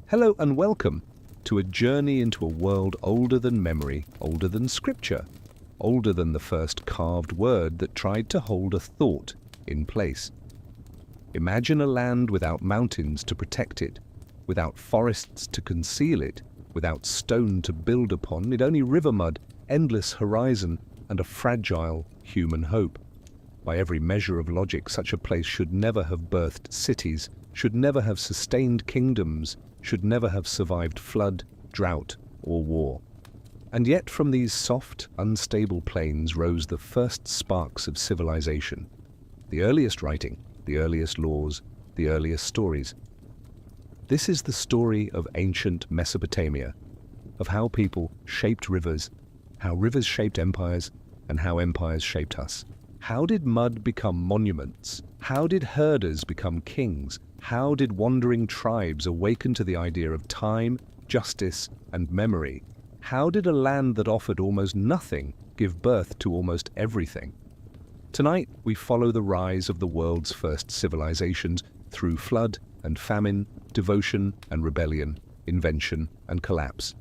Hello and welcome to a journey into a world older than memory, older than scripture, older than the first carved word that tried to hold a thought in place. Imagine a land without mountains to protect it, without forests to conceal it, without stone to build upon, it only river mud, endless horizon, and a fragile human hope. By every measure of logic, such a place should never have birthed cities, should never have sustained kingdoms, should never have survived flood, drought, or war. And yet from these soft, unstable plains rose the first sparks of civilization. The earliest writing, the earliest laws, the earliest stories. This is the story of ancient Mesopotamia, of how people shaped rivers, how rivers shaped empires, and how empires shaped us. How did mud become monuments? How did herders become kings? How did wandering tribes awaken to the idea of time, justice, and memory? How did a land that offered almost nothing give birth to almost everything? Tonight, we follow the rise of the world's first civilizations through flood and famine, devotion and rebellion, invention and collapse,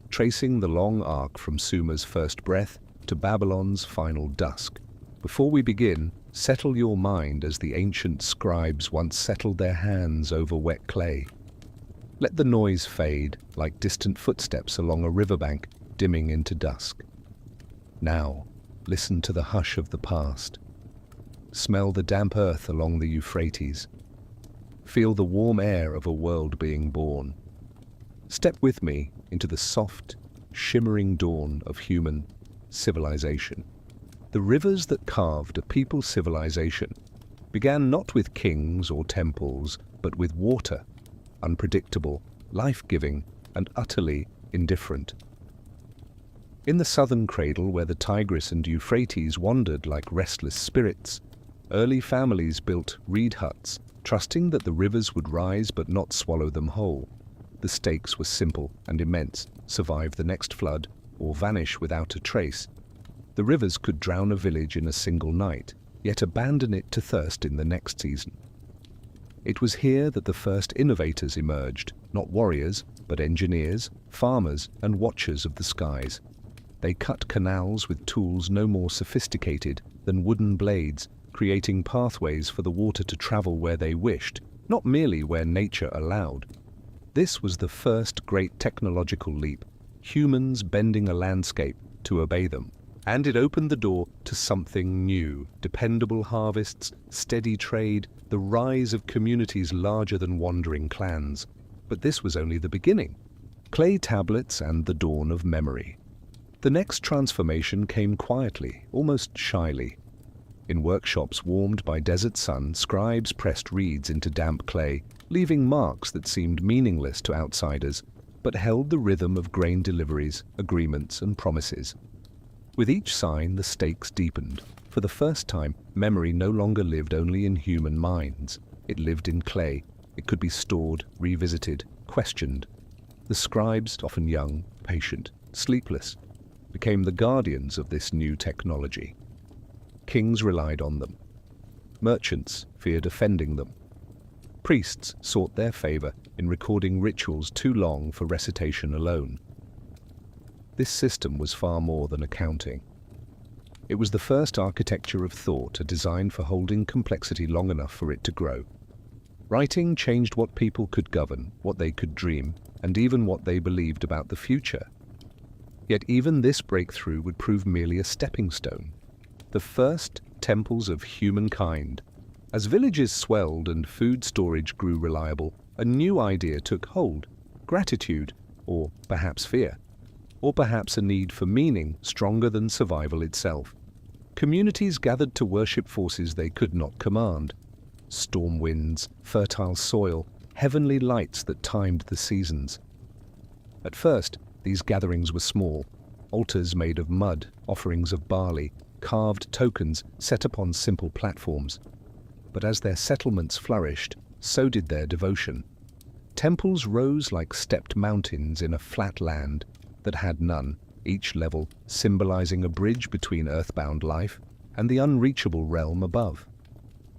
tracing the long arc from Sumer's first breath to Babylon's final dusk. Before we begin, settle your mind as the ancient scribes once settled their hands over wet clay. Let the noise fade like distant footsteps along a riverbank dimming into dusk. Now, listen to the hush of the past. Smell the damp earth along the Euphrates. Feel the warm air of a world being born. Step with me into the soft, shimmering dawn of human civilization. The rivers that carved a people's civilization began not with kings or temples, but with water, unpredictable, life-giving, and utterly indifferent. In the southern cradle, where the Tigris and Euphrates wandered like restless spirits, early families built reed huts, trusting that the rivers would rise but not swallow them whole. The stakes were simple and immense: survive the next flood or vanish without a trace. The rivers could drown a village in a single night, yet abandon it to thirst in the next season. It was here that the first innovators emerged, not warriors, but engineers, farmers, and watchers of the skies. They cut canals with tools no more sophisticated than wooden blades, creating pathways for the water to travel where they wished, not merely where nature allowed. This was the first great technological leap, humans bending a landscape to obey them. And it opened the door to something new: dependable harvests, steady trade, the rise of communities larger than wandering clans. But this was only the beginning. Clay tablets and the dawn of memory. The next transformation came quietly, almost shyly. In workshops warmed by desert sun, scribes pressed reeds into damp clay, leaving marks that seemed meaningless to outsiders, but held the rhythm of grain deliveries, agreements, and promises. With each sign, the stakes deepened. For the first time, memory no longer lived only in human minds. It lived in clay. It could be stored, revisited, questioned. The scribes, often young, patient, sleepless, became the guardians of this new technology. Kings relied on them. Merchants feared offending them. Priests sought their favor in recording rituals too long for recitation alone. This system was far more than accounting. It was the first architecture of thought, a design for holding complexity long enough for it to grow. Writing changed what people could govern, what they could dream, and even what they believed about the future. Yet even this breakthrough would prove merely a stepping stone. The first temples of humankind. As villages swelled and food storage grew reliable, a new idea took hold: gratitude, or perhaps fear. Or perhaps a need for meaning stronger than survival itself. Communities gathered to worship forces they could not command. Storm winds, fertile soil, heavenly lights that timed the seasons. At first, these gatherings were small: altars made of mud, offerings of barley, carved tokens set upon simple platforms. But as their settlements flourished, so did their devotion. Temples rose like stepped mountains in a flat land that had none, each level symbolizing a bridge between earthbound life and the unreachable realm above.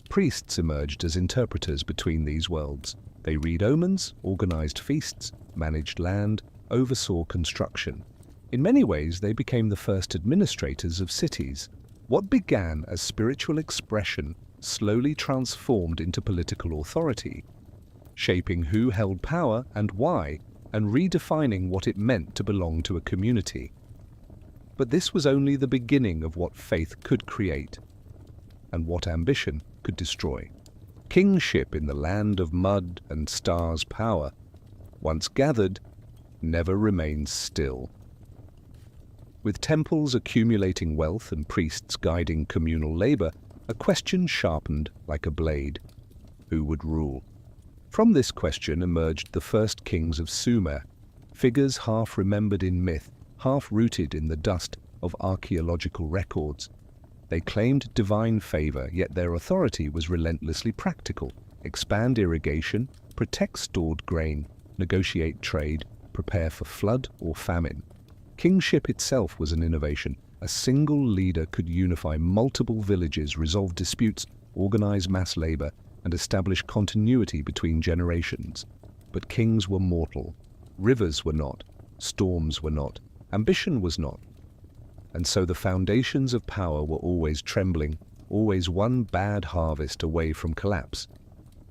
Priests emerged as interpreters between these worlds. They read omens, organized feasts, managed land, oversaw construction. In many ways, they became the first administrators of cities. What began as spiritual expression slowly transformed into political authority, shaping who held power and why, and redefining what it meant to belong to a community. But this was only the beginning of what faith could create, and what ambition could destroy. Kingship in the land of mud and stars power, once gathered, never remains still. With temples accumulating wealth and priests guiding communal labor, a question sharpened like a blade. Who would rule? From this question emerged the first kings of Sumer, figures half remembered in myth, half rooted in the dust of archaeological records. They claimed divine favor, yet their authority was relentlessly practical. Expand irrigation, protect stored grain, negotiate trade, prepare for flood or famine. Kingship itself was an innovation. A single leader could unify multiple villages, resolve disputes, organize mass labor, and establish continuity between generations. But kings were mortal. Rivers were not. Storms were not. Ambition was not. And so the foundations of power were always trembling, always one bad harvest away from collapse.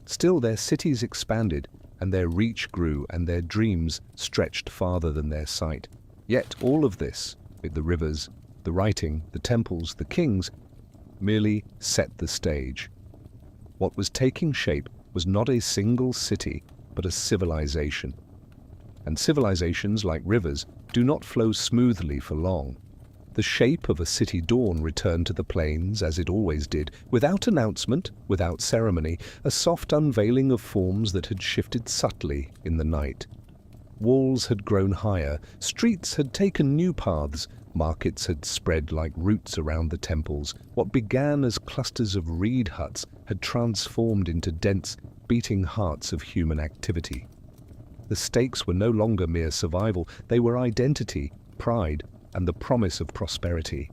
Still, their cities expanded, and their reach grew, and their dreams stretched farther than their sight. Yet all of this, with the rivers, the writing, the temples, the kings, merely set the stage. What was taking shape was not a single city, but a civilization. And civilizations, like rivers, do not flow smoothly for long. The shape of a city dawn returned to the plains as it always did, without announcement, without ceremony, a soft unveiling of forms that had shifted subtly in the night. Walls had grown higher, streets had taken new paths, markets had spread like roots around the temples. What began as clusters of reed huts had transformed into dense, beating hearts of human activity. The stakes were no longer mere survival, they were identity, pride, and the promise of prosperity.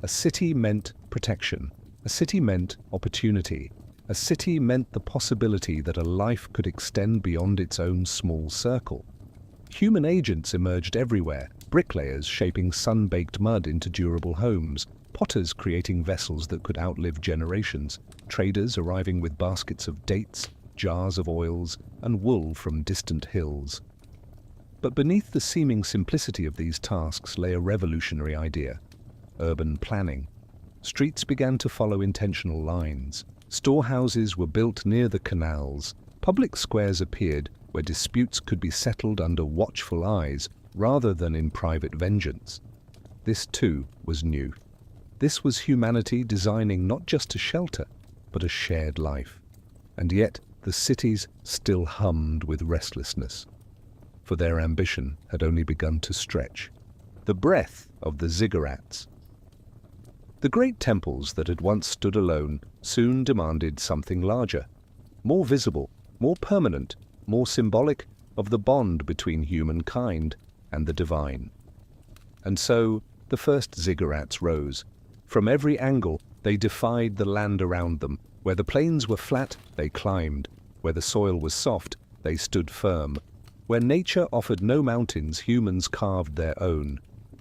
A city meant protection. A city meant opportunity. A city meant the possibility that a life could extend beyond its own small circle. Human agents emerged everywhere, bricklayers shaping sun-baked mud into durable homes, potters creating vessels that could outlive generations, traders arriving with baskets of dates, jars of oils, and wool from distant hills. But beneath the seeming simplicity of these tasks lay a revolutionary idea: urban planning. Streets began to follow intentional lines. Storehouses were built near the canals. Public squares appeared where disputes could be settled under watchful eyes rather than in private vengeance. This, too, was new. This was humanity designing not just a shelter, but a shared life. And yet the cities still hummed with restlessness, for their ambition had only begun to stretch. The breath of the ziggurats. The great temples that had once stood alone soon demanded something larger, more visible, more permanent, more symbolic of the bond between humankind and the divine. And so the first ziggurats rose. From every angle they defied the land around them. Where the plains were flat, they climbed. Where the soil was soft, they stood firm. Where nature offered no mountains, humans carved their own.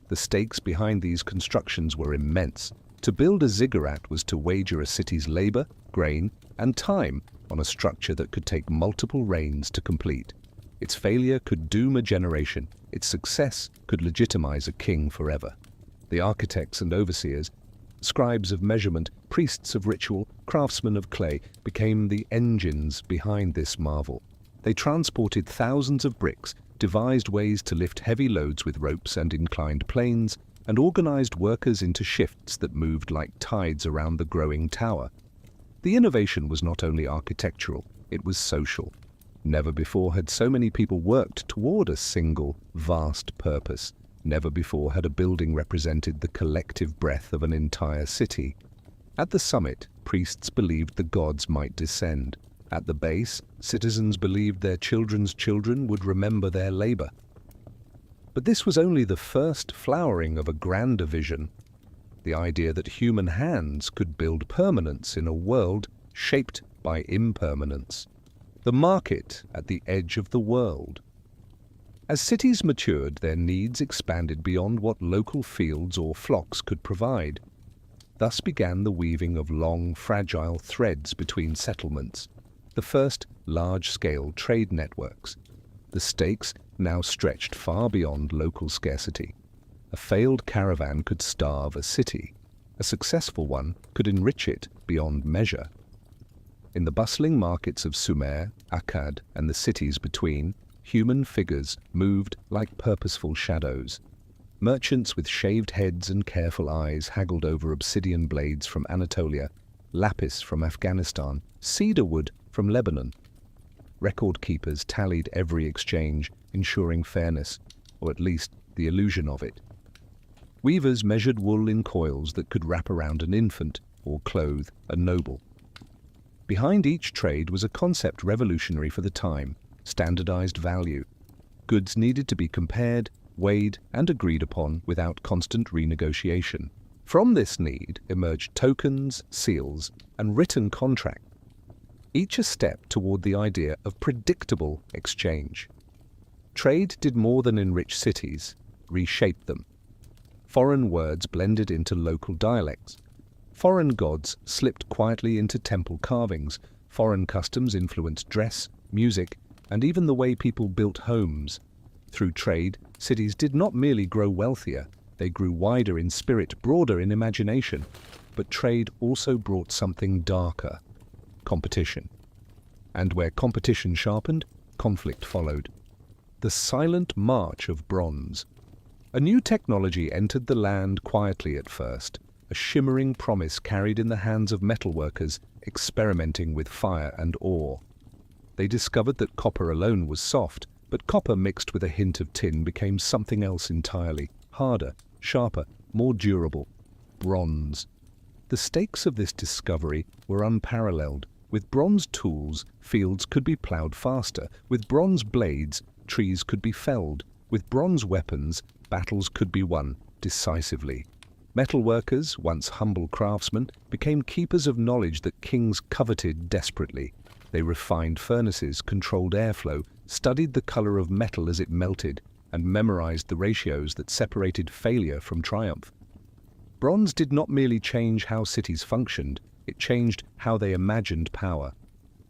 The stakes behind these constructions were immense. To build a ziggurat was to wager a city's labor, grain, and time on a structure that could take multiple reigns to complete. Its failure could doom a generation. Its success could legitimize a king forever. The architects and overseers, scribes of measurement, priests of ritual, craftsmen of clay, became the engines behind this marvel. They transported thousands of bricks, devised ways to lift heavy loads with ropes and inclined planes, and organized workers into shifts that moved like tides around the growing tower. The innovation was not only architectural, it was social. Never before had so many people worked toward a single, vast purpose. Never before had a building represented the collective breath of an entire city. At the summit, priests believed the gods might descend. At the base, citizens believed their children's children would remember their labor. But this was only the first flowering of a grander vision, the idea that human hands could build permanence in a world shaped by impermanence. The market at the edge of the world. As cities matured, their needs expanded beyond what local fields or flocks could provide. Thus began the weaving of long, fragile threads between settlements, the first large-scale trade networks. The stakes now stretched far beyond local scarcity. A failed caravan could starve a city. A successful one could enrich it beyond measure. In the bustling markets of Sumer, Akkad, and the cities between, human figures moved like purposeful shadows. Merchants with shaved heads and careful eyes haggled over obsidian blades from Anatolia, lapis from Afghanistan, cedar wood from Lebanon. Record keepers tallied every exchange, ensuring fairness, or at least the illusion of it. Weavers measured wool in coils that could wrap around an infant or clothe a noble. Behind each trade was a concept revolutionary for the time: standardized value. Goods needed to be compared, weighed, and agreed upon without constant renegotiation. From this need emerged tokens, seals, and written contracts, each a step toward the idea of predictable exchange. Trade did more than enrich cities, reshape them. Foreign words blended into local dialects. Foreign gods slipped quietly into temple carvings. Foreign customs influenced dress, music, and even the way people built homes. Through trade, cities did not merely grow wealthier, they grew wider in spirit, broader in imagination. But trade also brought something darker: competition. And where competition sharpened, conflict followed. The silent march of bronze. A new technology entered the land quietly at first, a shimmering promise carried in the hands of metalworkers experimenting with fire and ore. They discovered that copper alone was soft, but copper mixed with a hint of tin became something else entirely: harder, sharper, more durable: bronze. The stakes of this discovery were unparalleled. With bronze tools, fields could be plowed faster. With bronze blades, trees could be felled. With bronze weapons, battles could be won decisively. Metalworkers, once humble craftsmen, became keepers of knowledge that kings coveted desperately. They refined furnaces, controlled airflow, studied the color of metal as it melted, and memorized the ratios that separated failure from triumph. Bronze did not merely change how cities functioned, it changed how they imagined power.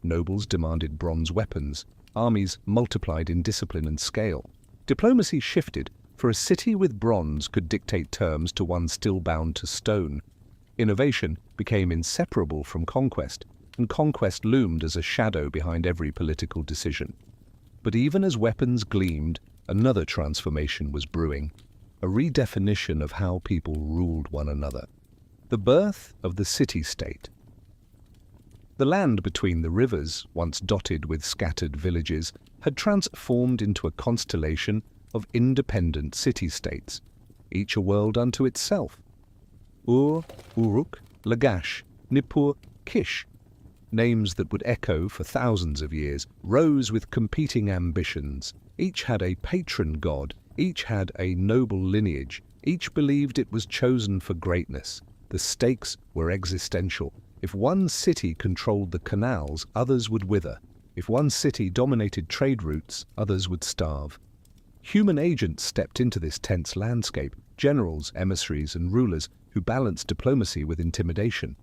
Nobles demanded bronze weapons. Armies multiplied in discipline and scale. Diplomacy shifted, for a city with bronze could dictate terms to one still bound to stone. Innovation became inseparable from conquest, and conquest loomed as a shadow behind every political decision. But even as weapons gleamed, another transformation was brewing: a redefinition of how people ruled one another. The birth of the city-state. The land between the rivers, once dotted with scattered villages, had transformed into a constellation of independent city-states, each a world unto itself. Ur, Uruk, Lagash, Nippur, Kish. Names that would echo for thousands of years, rose with competing ambitions. Each had a patron god, each had a noble lineage, each believed it was chosen for greatness. The stakes were existential. If one city controlled the canals, others would wither. If one city dominated trade routes, others would starve. Human agents stepped into this tense landscape: generals, emissaries, and rulers who balanced diplomacy with intimidation.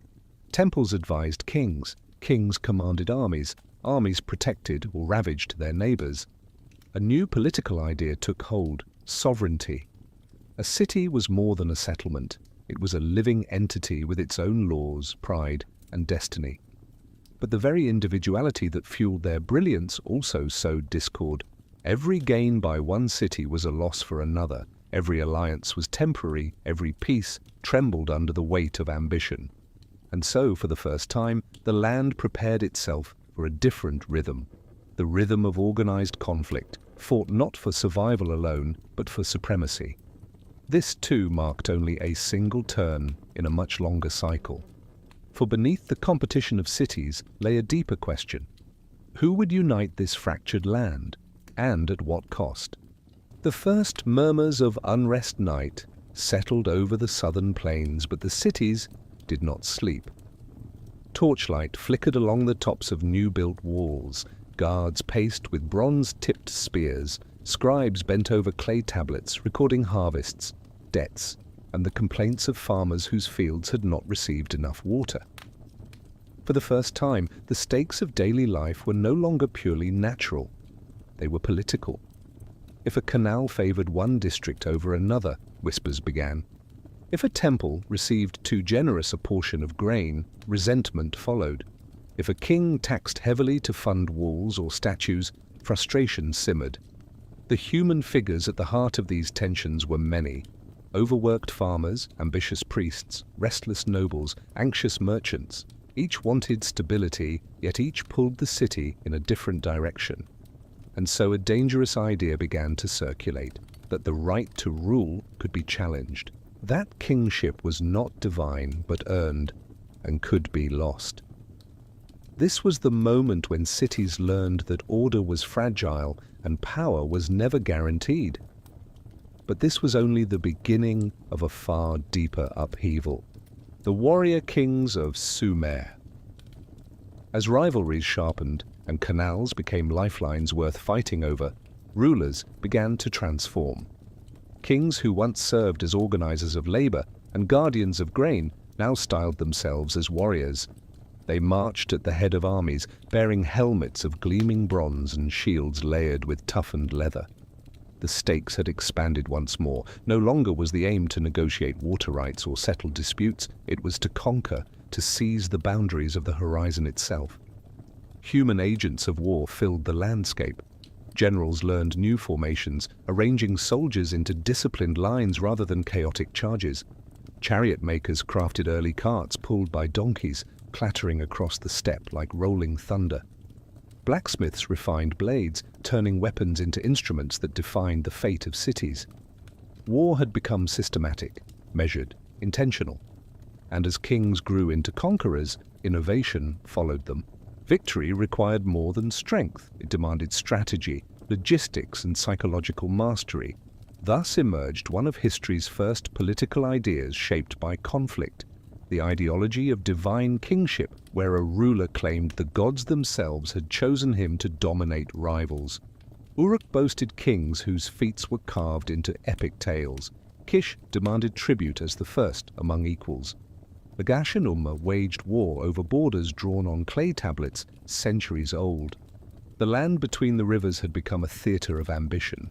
Temples advised kings, kings commanded armies, armies protected or ravaged their neighbors. A new political idea took hold: sovereignty. A city was more than a settlement. It was a living entity with its own laws, pride, and destiny. But the very individuality that fueled their brilliance also sowed discord. Every gain by one city was a loss for another. Every alliance was temporary. Every peace trembled under the weight of ambition. And so, for the first time, the land prepared itself for a different rhythm. The rhythm of organized conflict, fought not for survival alone, but for supremacy. This, too, marked only a single turn in a much longer cycle. For beneath the competition of cities lay a deeper question: who would unite this fractured land, and at what cost? The first murmurs of unrest night settled over the southern plains, but the cities did not sleep. Torchlight flickered along the tops of new-built walls. Guards paced with bronze-tipped spears. Scribes bent over clay tablets, recording harvests, debts, and the complaints of farmers whose fields had not received enough water. For the first time, the stakes of daily life were no longer purely natural. They were political. If a canal favored one district over another, whispers began. If a temple received too generous a portion of grain, resentment followed. If a king taxed heavily to fund walls or statues, frustration simmered. The human figures at the heart of these tensions were many. Overworked farmers, ambitious priests, restless nobles, anxious merchants. Each wanted stability, yet each pulled the city in a different direction. And so a dangerous idea began to circulate, that the right to rule could be challenged. That kingship was not divine, but earned, and could be lost. This was the moment when cities learned that order was fragile and power was never guaranteed. But this was only the beginning of a far deeper upheaval. The warrior kings of Sumer. As rivalries sharpened and canals became lifelines worth fighting over, rulers began to transform. Kings who once served as organizers of labor and guardians of grain now styled themselves as warriors. They marched at the head of armies, bearing helmets of gleaming bronze and shields layered with toughened leather. The stakes had expanded once more. No longer was the aim to negotiate water rights or settle disputes. It was to conquer, to seize the boundaries of the horizon itself. Human agents of war filled the landscape. Generals learned new formations, arranging soldiers into disciplined lines rather than chaotic charges. Chariot makers crafted early carts pulled by donkeys, clattering across the steppe like rolling thunder. Blacksmiths refined blades, turning weapons into instruments that defined the fate of cities. War had become systematic, measured, intentional. And as kings grew into conquerors, innovation followed them. Victory required more than strength. It demanded strategy, logistics, and psychological mastery. Thus emerged one of history's first political ideas shaped by conflict, the ideology of divine kingship, where a ruler claimed the gods themselves had chosen him to dominate rivals. Uruk boasted kings whose feats were carved into epic tales. Kish demanded tribute as the first among equals. Lagash and Umma waged war over borders drawn on clay tablets centuries old. The land between the rivers had become a theatre of ambition.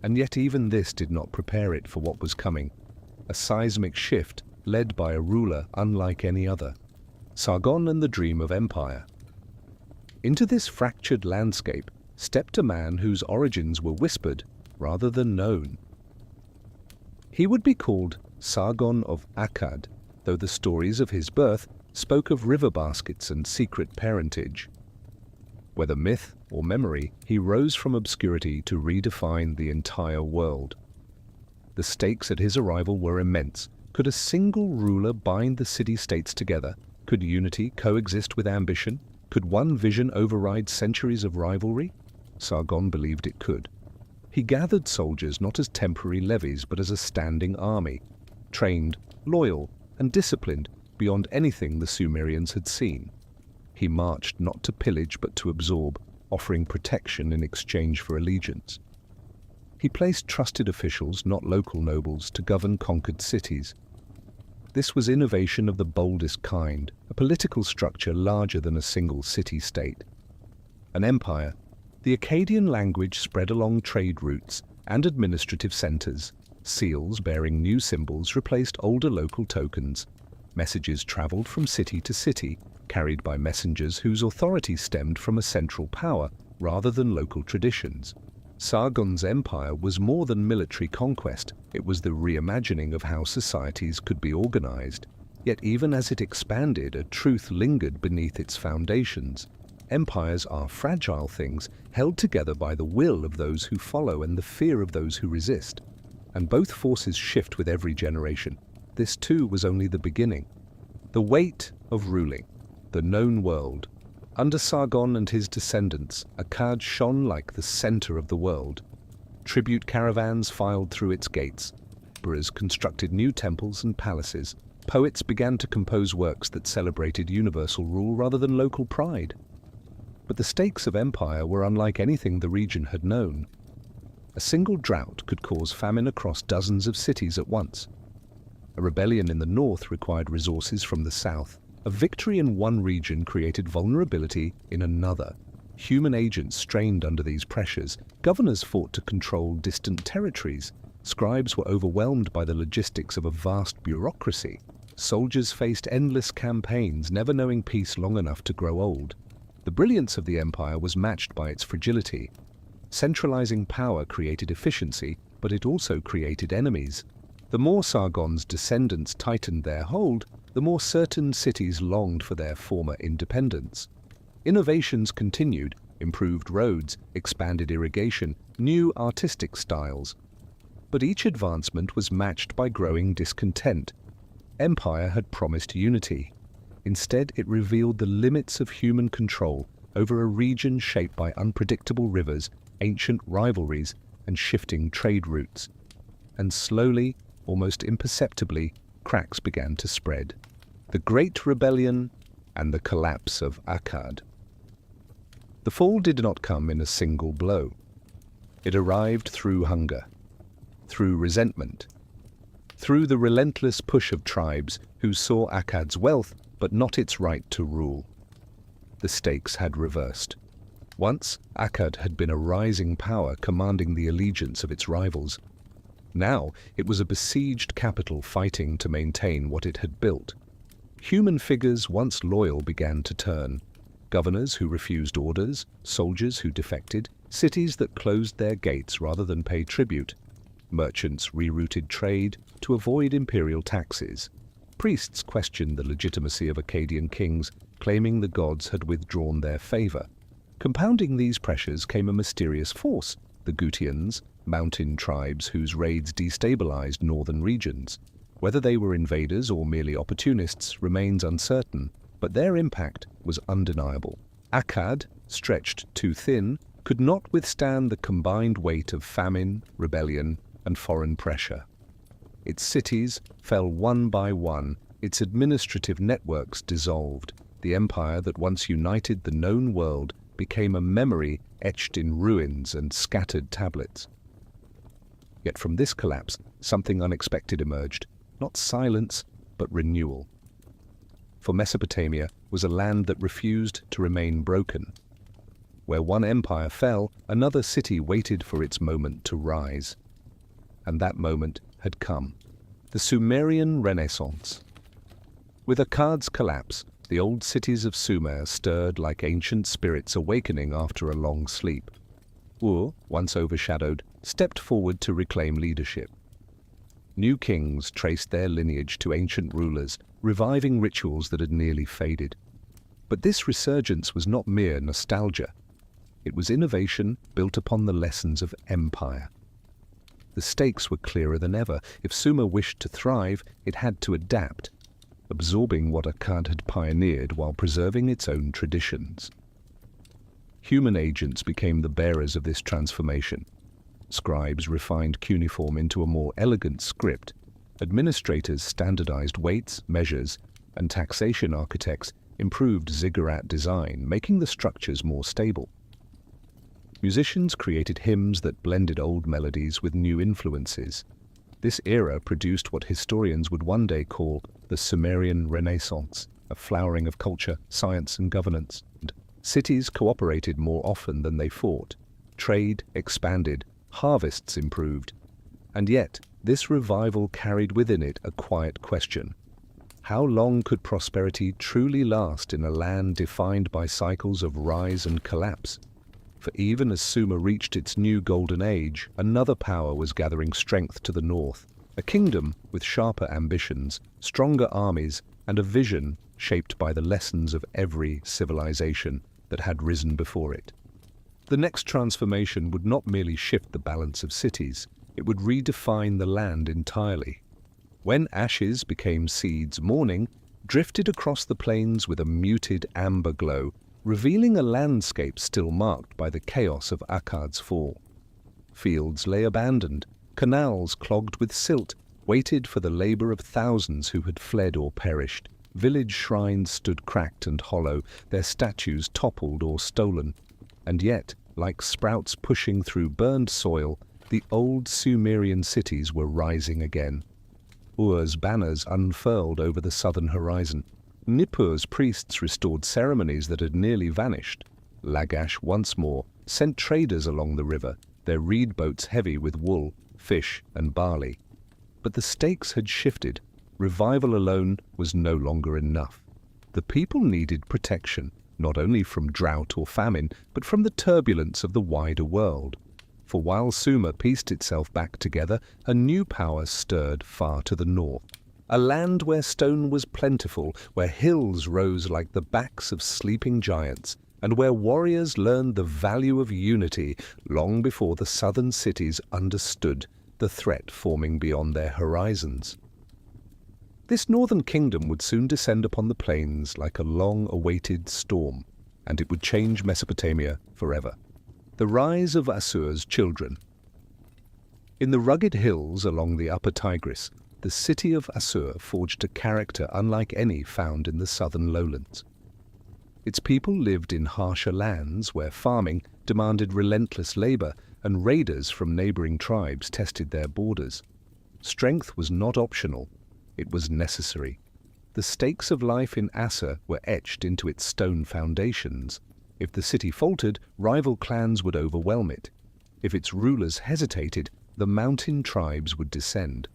And yet even this did not prepare it for what was coming, a seismic shift led by a ruler unlike any other, Sargon and the dream of empire. Into this fractured landscape stepped a man whose origins were whispered rather than known. He would be called Sargon of Akkad, though the stories of his birth spoke of river baskets and secret parentage. Whether myth or memory, he rose from obscurity to redefine the entire world. The stakes at his arrival were immense. Could a single ruler bind the city-states together? Could unity coexist with ambition? Could one vision override centuries of rivalry? Sargon believed it could. He gathered soldiers not as temporary levies but as a standing army, trained, loyal, and disciplined beyond anything the Sumerians had seen. He marched not to pillage but to absorb, offering protection in exchange for allegiance. He placed trusted officials, not local nobles, to govern conquered cities. This was innovation of the boldest kind, a political structure larger than a single city-state. An empire, the Akkadian language spread along trade routes and administrative centers. Seals bearing new symbols replaced older local tokens. Messages traveled from city to city, carried by messengers whose authority stemmed from a central power rather than local traditions. Sargon's empire was more than military conquest. It was the reimagining of how societies could be organized. Yet even as it expanded, a truth lingered beneath its foundations. Empires are fragile things, held together by the will of those who follow and the fear of those who resist. And both forces shift with every generation. This too was only the beginning. The weight of ruling, the known world. Under Sargon and his descendants, Akkad shone like the center of the world. Tribute caravans filed through its gates. Emperors constructed new temples and palaces. Poets began to compose works that celebrated universal rule rather than local pride. But the stakes of empire were unlike anything the region had known. A single drought could cause famine across dozens of cities at once. A rebellion in the north required resources from the south. A victory in one region created vulnerability in another. Human agents strained under these pressures. Governors fought to control distant territories. Scribes were overwhelmed by the logistics of a vast bureaucracy. Soldiers faced endless campaigns, never knowing peace long enough to grow old. The brilliance of the empire was matched by its fragility. Centralizing power created efficiency, but it also created enemies. The more Sargon's descendants tightened their hold, the more certain cities longed for their former independence. Innovations continued: improved roads, expanded irrigation, new artistic styles. But each advancement was matched by growing discontent. Empire had promised unity. Instead, it revealed the limits of human control over a region shaped by unpredictable rivers, ancient rivalries, and shifting trade routes. And slowly, almost imperceptibly, cracks began to spread. The Great Rebellion and the collapse of Akkad. The fall did not come in a single blow. It arrived through hunger, through resentment, through the relentless push of tribes who saw Akkad's wealth but not its right to rule. The stakes had reversed. Once, Akkad had been a rising power commanding the allegiance of its rivals. Now, it was a besieged capital fighting to maintain what it had built. Human figures once loyal began to turn. Governors who refused orders, soldiers who defected, cities that closed their gates rather than pay tribute. Merchants rerouted trade to avoid imperial taxes. Priests questioned the legitimacy of Akkadian kings, claiming the gods had withdrawn their favor. Compounding these pressures came a mysterious force, the Gutians, mountain tribes whose raids destabilized northern regions. Whether they were invaders or merely opportunists remains uncertain, but their impact was undeniable. Akkad, stretched too thin, could not withstand the combined weight of famine, rebellion, and foreign pressure. Its cities fell one by one, its administrative networks dissolved. The empire that once united the known world became a memory etched in ruins and scattered tablets. Yet from this collapse, something unexpected emerged, not silence, but renewal. For Mesopotamia was a land that refused to remain broken. Where one empire fell, another city waited for its moment to rise. And that moment had come. The Sumerian Renaissance. With Akkad's collapse, the old cities of Sumer stirred like ancient spirits awakening after a long sleep. Ur, once overshadowed, stepped forward to reclaim leadership. New kings traced their lineage to ancient rulers, reviving rituals that had nearly faded. But this resurgence was not mere nostalgia. It was innovation built upon the lessons of empire. The stakes were clearer than ever. If Sumer wished to thrive, it had to adapt, absorbing what Akkad had pioneered while preserving its own traditions. Human agents became the bearers of this transformation. Scribes refined cuneiform into a more elegant script. Administrators standardized weights, measures, and taxation architects improved ziggurat design, making the structures more stable. Musicians created hymns that blended old melodies with new influences. This era produced what historians would one day call the Sumerian Renaissance, a flowering of culture, science, and governance. Cities cooperated more often than they fought. Trade expanded, harvests improved. And yet, this revival carried within it a quiet question. How long could prosperity truly last in a land defined by cycles of rise and collapse? For even as Sumer reached its new golden age, another power was gathering strength to the north, a kingdom with sharper ambitions, stronger armies, and a vision shaped by the lessons of every civilization that had risen before it. The next transformation would not merely shift the balance of cities, it would redefine the land entirely. When ashes became seeds, morning drifted across the plains with a muted amber glow, revealing a landscape still marked by the chaos of Akkad's fall. Fields lay abandoned, canals clogged with silt waited for the labor of thousands who had fled or perished. Village shrines stood cracked and hollow, their statues toppled or stolen. And yet, like sprouts pushing through burned soil, The old Sumerian cities were rising again. Ur's banners unfurled over the southern horizon. Nippur's priests restored ceremonies that had nearly vanished. Lagash once more sent traders along the river, their reed boats heavy with wool, fish, and barley. But the stakes had shifted. Revival alone was no longer enough. The people needed protection, not only from drought or famine, but from the turbulence of the wider world. For while Sumer pieced itself back together, a new power stirred far to the north. A land where stone was plentiful, where hills rose like the backs of sleeping giants, and where warriors learned the value of unity long before the southern cities understood the threat forming beyond their horizons. This northern kingdom would soon descend upon the plains like a long-awaited storm, and it would change Mesopotamia forever. The rise of Assur's children. In the rugged hills along the upper Tigris, the city of Assur forged a character unlike any found in the southern lowlands. Its people lived in harsher lands where farming demanded relentless labor and raiders from neighboring tribes tested their borders. Strength was not optional, it was necessary. The stakes of life in Assur were etched into its stone foundations. If the city faltered, rival clans would overwhelm it. If its rulers hesitated, the mountain tribes would descend.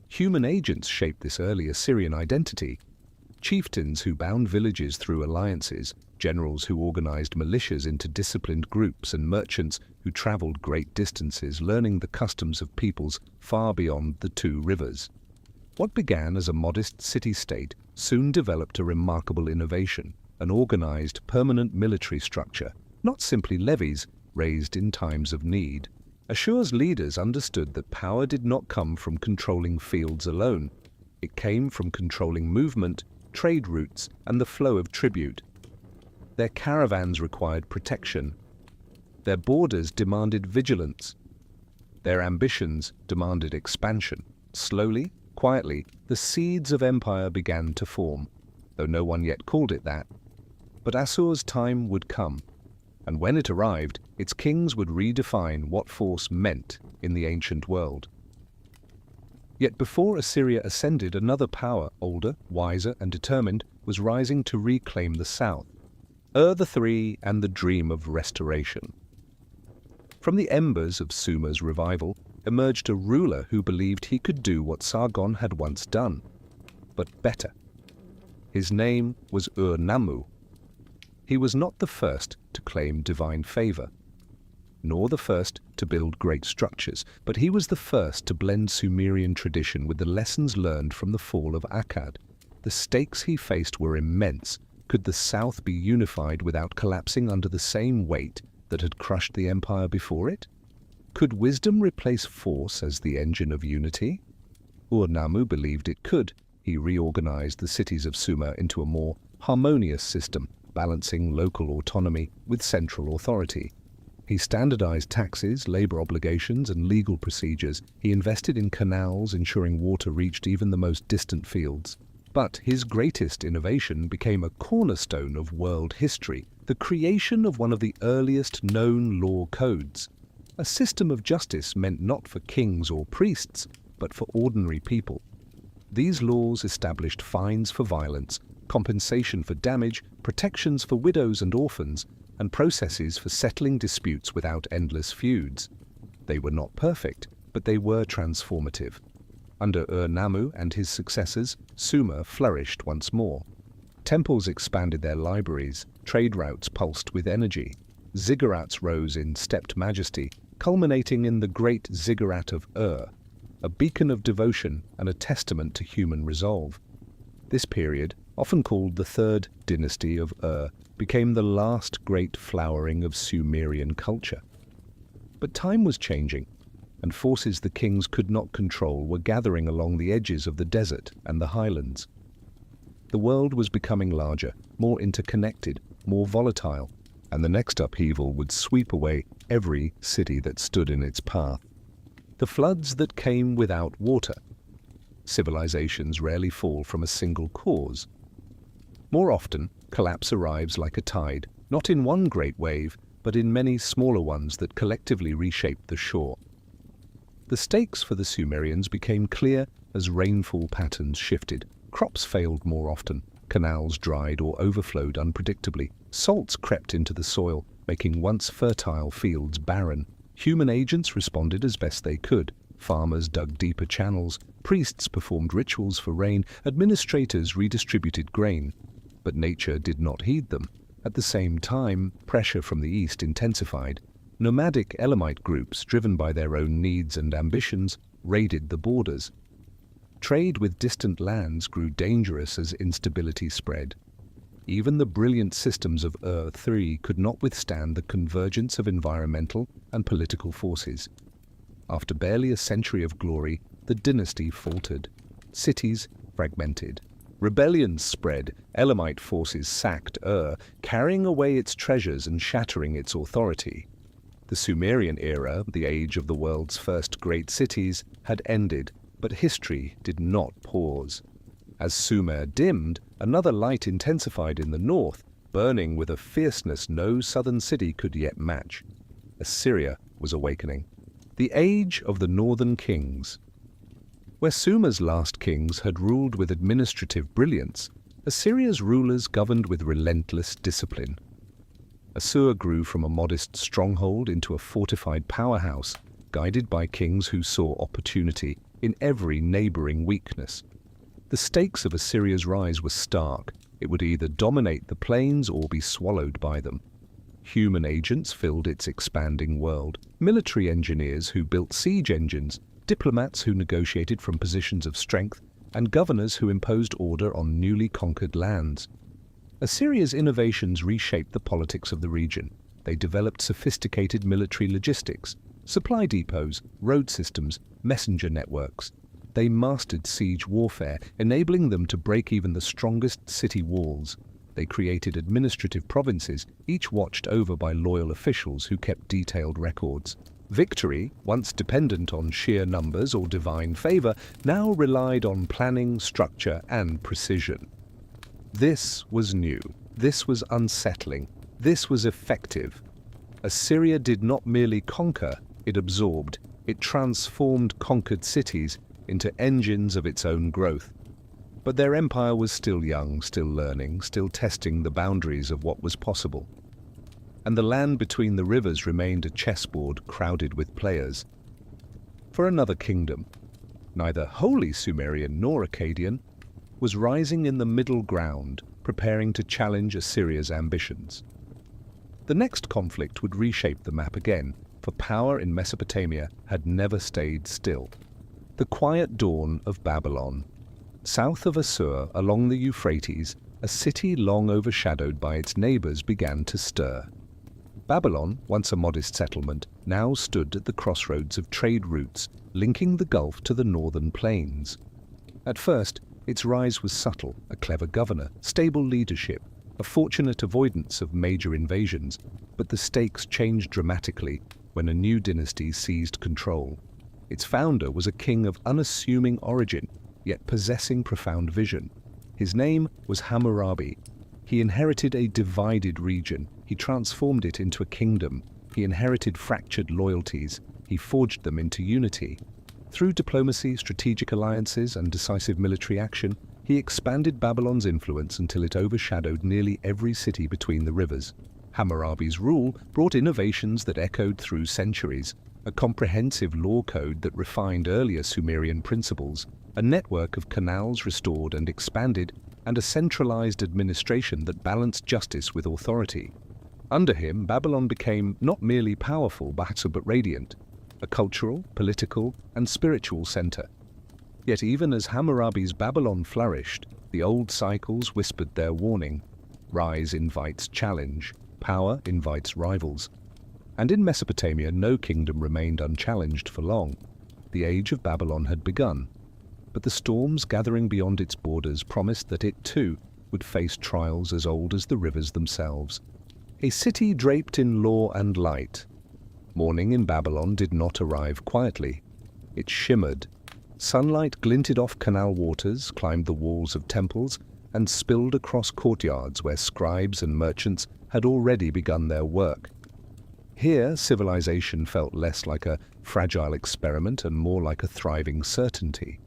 Human agents shaped this early Assyrian identity. Chieftains who bound villages through alliances, generals who organized militias into disciplined groups, and merchants who traveled great distances, learning the customs of peoples far beyond the two rivers. What began as a modest city-state soon developed a remarkable innovation, an organized, permanent military structure, not simply levies raised in times of need. Assur's leaders understood that power did not come from controlling fields alone. It came from controlling movement, trade routes, and the flow of tribute. Their caravans required protection. Their borders demanded vigilance. Their ambitions demanded expansion. Slowly, quietly, the seeds of empire began to form, though no one yet called it that. But Assur's time would come, and when it arrived, its kings would redefine what force meant in the ancient world. Yet before Assyria ascended, another power, older, wiser, and determined, was rising to reclaim the south. The Three and the dream of restoration. From the embers of Sumer's revival emerged a ruler who believed he could do what Sargon had once done, but better. His name was Ur-Nammu. He was not the first to claim divine favor, nor the first to build great structures, but he was the first to blend Sumerian tradition with the lessons learned from the fall of Akkad. The stakes he faced were immense. Could the south be unified without collapsing under the same weight that had crushed the empire before it? Could wisdom replace force as the engine of unity? Ur-Nammu believed it could. He reorganized the cities of Sumer into a more harmonious system, balancing local autonomy with central authority. He standardized taxes, labor obligations, and legal procedures. He invested in canals, ensuring water reached even the most distant fields. But his greatest innovation became a cornerstone of world history, the creation of one of the earliest known law codes. A system of justice meant not for kings or priests, but for ordinary people. These laws established fines for violence, compensation for damage, protections for widows and orphans, and processes for settling disputes without endless feuds. They were not perfect, but they were transformative. Under Ur-Nammu and his successors, Sumer flourished once more. Temples expanded their libraries, trade routes pulsed with energy. Ziggurats rose in stepped majesty, culminating in the great ziggurat of Ur, a beacon of devotion and a testament to human resolve. This period, often called the Third Dynasty of Ur, became the last great flowering of Sumerian culture. But time was changing, and forces the kings could not control were gathering along the edges of the desert and the highlands. The world was becoming larger, more interconnected, more volatile, and the next upheaval would sweep away every city that stood in its path. The floods that came without water. Civilizations rarely fall from a single cause. More often, collapse arrives like a tide, not in one great wave, but in many smaller ones that collectively reshape the shore. The stakes for the Sumerians became clear as rainfall patterns shifted. Crops failed more often, canals dried or overflowed unpredictably, salts crept into the soil, making once fertile fields barren. Human agents responded as best they could. Farmers dug deeper channels, priests performed rituals for rain, administrators redistributed grain. But nature did not heed them. At the same time, pressure from the east intensified. Nomadic Elamite groups, driven by their own needs and ambitions, raided the borders. Trade with distant lands grew dangerous as instability spread. Even the brilliant systems of Ur-3 could not withstand the convergence of environmental and political forces. After barely a century of glory, the dynasty faltered. Cities fragmented. Rebellions spread. Elamite forces sacked Ur, carrying away its treasures and shattering its authority. The Sumerian era, the age of the world's first great cities, had ended, but history did not pause. As Sumer dimmed, another light intensified in the north, burning with a fierceness no southern city could yet match. Assyria was awakening. The age of the northern kings. Where Sumer's last kings had ruled with administrative brilliance, Assyria's rulers governed with relentless discipline. Assur grew from a modest stronghold into a fortified powerhouse, guided by kings who saw opportunity in every neighboring weakness. The stakes of Assyria's rise were stark. It would either dominate the plains or be swallowed by them. Human agents filled its expanding world, military engineers who built siege engines, diplomats who negotiated from positions of strength, and governors who imposed order on newly conquered lands. Assyria's innovations reshaped the politics of the region. They developed sophisticated military logistics, supply depots, road systems, messenger networks. They mastered siege warfare, enabling them to break even the strongest city walls. They created administrative provinces, each watched over by loyal officials who kept detailed records. Victory, once dependent on sheer numbers or divine favor, now relied on planning, structure, and precision. This was new. This was unsettling. This was effective. Assyria did not merely conquer, it absorbed. It transformed conquered cities into engines of its own growth. But their empire was still young, still learning, still testing the boundaries of what was possible. And the land between the rivers remained a chessboard crowded with players. For another kingdom, neither wholly Sumerian nor Akkadian, was rising in the middle ground, preparing to challenge Assyria's ambitions. The next conflict would reshape the map again, for power in Mesopotamia had never stayed still. The quiet dawn of Babylon. South of Assur, along the Euphrates, a city long overshadowed by its neighbors began to stir. Babylon, once a modest settlement, now stood at the crossroads of trade routes, linking the Gulf to the northern plains. At first, its rise was subtle: a clever governor, stable leadership, a fortunate avoidance of major invasions, but the stakes changed dramatically when a new dynasty seized control. Its founder was a king of unassuming origin, yet possessing profound vision. His name was Hammurabi. He inherited a divided region. He transformed it into a kingdom. He inherited fractured loyalties. He forged them into unity. Through diplomacy, strategic alliances, and decisive military action, he expanded Babylon's influence until it overshadowed nearly every city between the rivers. Hammurabi's rule brought innovations that echoed through centuries: a comprehensive law code that refined earlier Sumerian principles, a network of canals restored and expanded, and a centralized administration that balanced justice with authority. Under him, Babylon became not merely powerful but radiant, a cultural, political, and spiritual center. Yet even as Hammurabi's Babylon flourished, the old cycles whispered their warning. Rise invites challenge, power invites rivals. And in Mesopotamia, no kingdom remained unchallenged for long. The age of Babylon had begun, but the storms gathering beyond its borders promised that it too would face trials as old as the rivers themselves. A city draped in law and light. Morning in Babylon did not arrive quietly. It shimmered. Sunlight glinted off canal waters, climbed the walls of temples, and spilled across courtyards where scribes and merchants had already begun their work. Here, civilization felt less like a fragile experiment and more like a thriving certainty.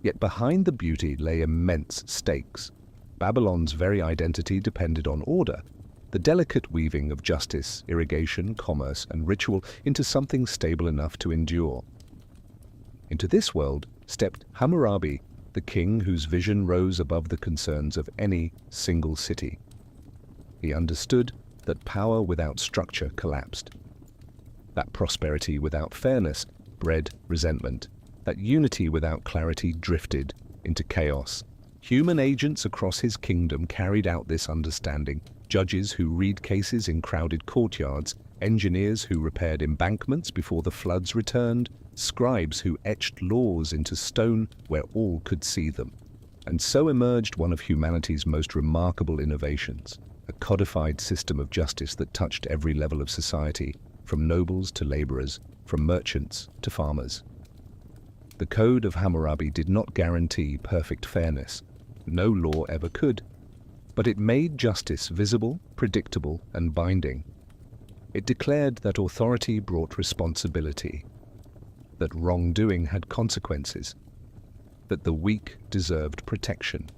Yet behind the beauty lay immense stakes. Babylon's very identity depended on order, the delicate weaving of justice, irrigation, commerce, and ritual into something stable enough to endure. Into this world stepped Hammurabi, the king whose vision rose above the concerns of any single city. He understood that power without structure collapsed, that prosperity without fairness bred resentment, that unity without clarity drifted into chaos. Human agents across his kingdom carried out this understanding: judges who read cases in crowded courtyards, engineers who repaired embankments before the floods returned, scribes who etched laws into stone where all could see them. And so emerged one of humanity's most remarkable innovations, a codified system of justice that touched every level of society, from nobles to laborers, from merchants to farmers. The Code of Hammurabi did not guarantee perfect fairness. No law ever could. But it made justice visible, predictable, and binding. It declared that authority brought responsibility, that wrongdoing had consequences, that the weak deserved protection.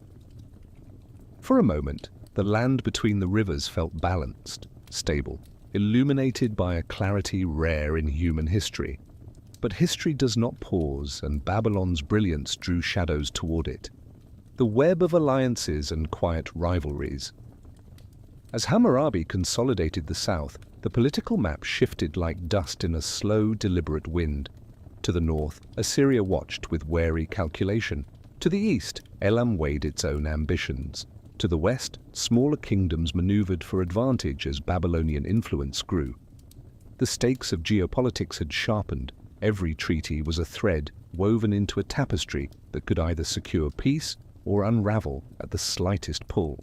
For a moment, the land between the rivers felt balanced, stable, illuminated by a clarity rare in human history. But history does not pause, and Babylon's brilliance drew shadows toward it. The web of alliances and quiet rivalries. As Hammurabi consolidated the south, the political map shifted like dust in a slow, deliberate wind. To the north, Assyria watched with wary calculation. To the east, Elam weighed its own ambitions. To the west, smaller kingdoms maneuvered for advantage as Babylonian influence grew. The stakes of geopolitics had sharpened. Every treaty was a thread woven into a tapestry that could either secure peace or unravel at the slightest pull.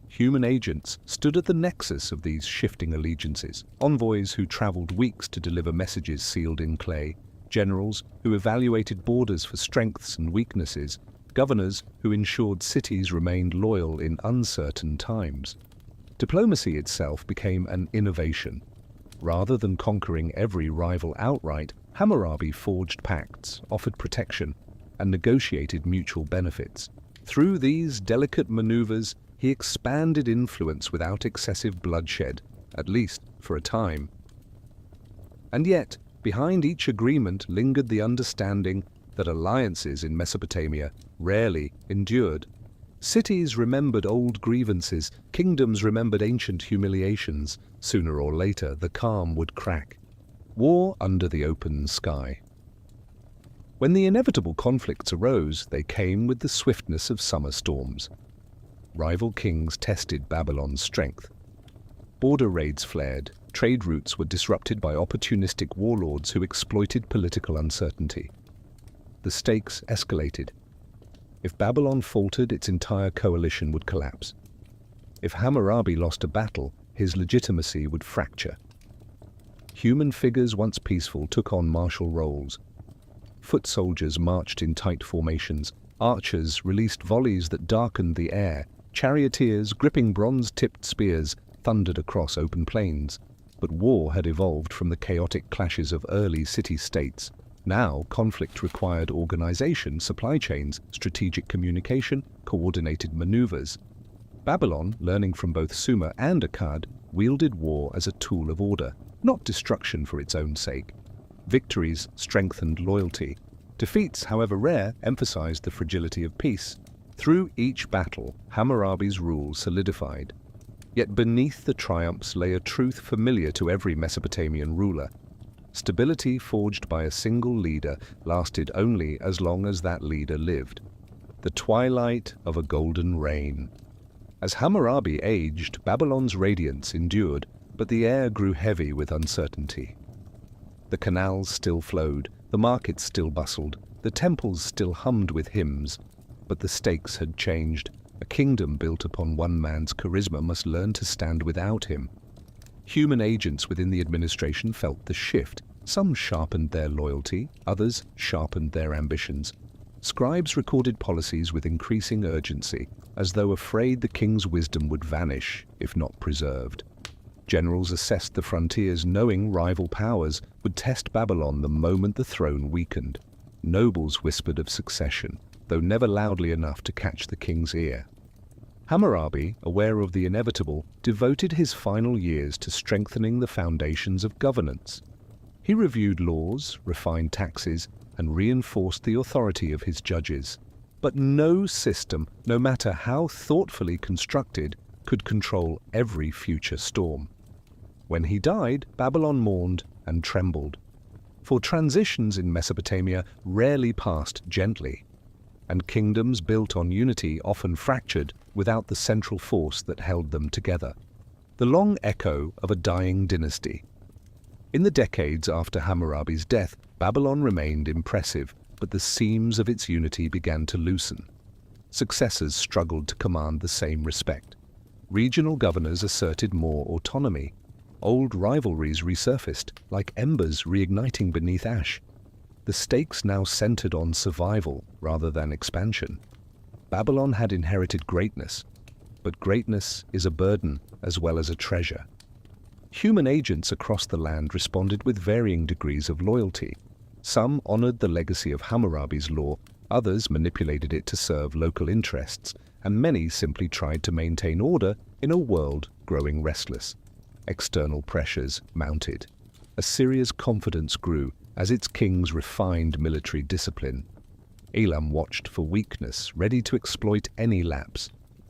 Human agents stood at the nexus of these shifting allegiances, envoys who traveled weeks to deliver messages sealed in clay, generals who evaluated borders for strengths and weaknesses, governors who ensured cities remained loyal in uncertain times. Diplomacy itself became an innovation. Rather than conquering every rival outright, Hammurabi forged pacts, offered protection, and negotiated mutual benefits. Through these delicate maneuvers, he expanded influence without excessive bloodshed, at least for a time. And yet, behind each agreement lingered the understanding that alliances in Mesopotamia rarely endured. Cities remembered old grievances, kingdoms remembered ancient humiliations. Sooner or later, the calm would crack. War under the open sky. When the inevitable conflicts arose, they came with the swiftness of summer storms. Rival kings tested Babylon's strength. Border raids flared. Trade routes were disrupted by opportunistic warlords who exploited political uncertainty. The stakes escalated. If Babylon faltered, its entire coalition would collapse. If Hammurabi lost a battle, his legitimacy would fracture. Human figures once peaceful took on martial roles. Foot soldiers marched in tight formations. Archers released volleys that darkened the air. Charioteers, gripping bronze-tipped spears, thundered across open plains. But war had evolved from the chaotic clashes of early city-states. Now, conflict required organization, supply chains, strategic communication, coordinated maneuvers. Babylon, learning from both Sumer and Akkad, wielded war as a tool of order, not destruction for its own sake. Victories strengthened loyalty. Defeats, however rare, emphasized the fragility of peace. Through each battle, Hammurabi's rule solidified. Yet beneath the triumphs lay a truth familiar to every Mesopotamian ruler. Stability forged by a single leader lasted only as long as that leader lived. The twilight of a golden reign. As Hammurabi aged, Babylon's radiance endured, but the air grew heavy with uncertainty. The canals still flowed, the markets still bustled, the temples still hummed with hymns, but the stakes had changed. A kingdom built upon one man's charisma must learn to stand without him. Human agents within the administration felt the shift. Some sharpened their loyalty, others sharpened their ambitions. Scribes recorded policies with increasing urgency, as though afraid the king's wisdom would vanish if not preserved. Generals assessed the frontiers knowing rival powers would test Babylon the moment the throne weakened. Nobles whispered of succession, though never loudly enough to catch the king's ear. Hammurabi, aware of the inevitable, devoted his final years to strengthening the foundations of governance. He reviewed laws, refined taxes, and reinforced the authority of his judges. But no system, no matter how thoughtfully constructed, could control every future storm. When he died, Babylon mourned and trembled. For transitions in Mesopotamia rarely passed gently, and kingdoms built on unity often fractured without the central force that held them together. The long echo of a dying dynasty. In the decades after Hammurabi's death, Babylon remained impressive, but the seams of its unity began to loosen. Successors struggled to command the same respect. Regional governors asserted more autonomy. Old rivalries resurfaced, like embers reigniting beneath ash. The stakes now centered on survival rather than expansion. Babylon had inherited greatness, but greatness is a burden as well as a treasure. Human agents across the land responded with varying degrees of loyalty. Some honored the legacy of Hammurabi's law, others manipulated it to serve local interests, and many simply tried to maintain order in a world growing restless. External pressures mounted. Assyria's confidence grew as its kings refined military discipline. Elam watched for weakness, ready to exploit any lapse.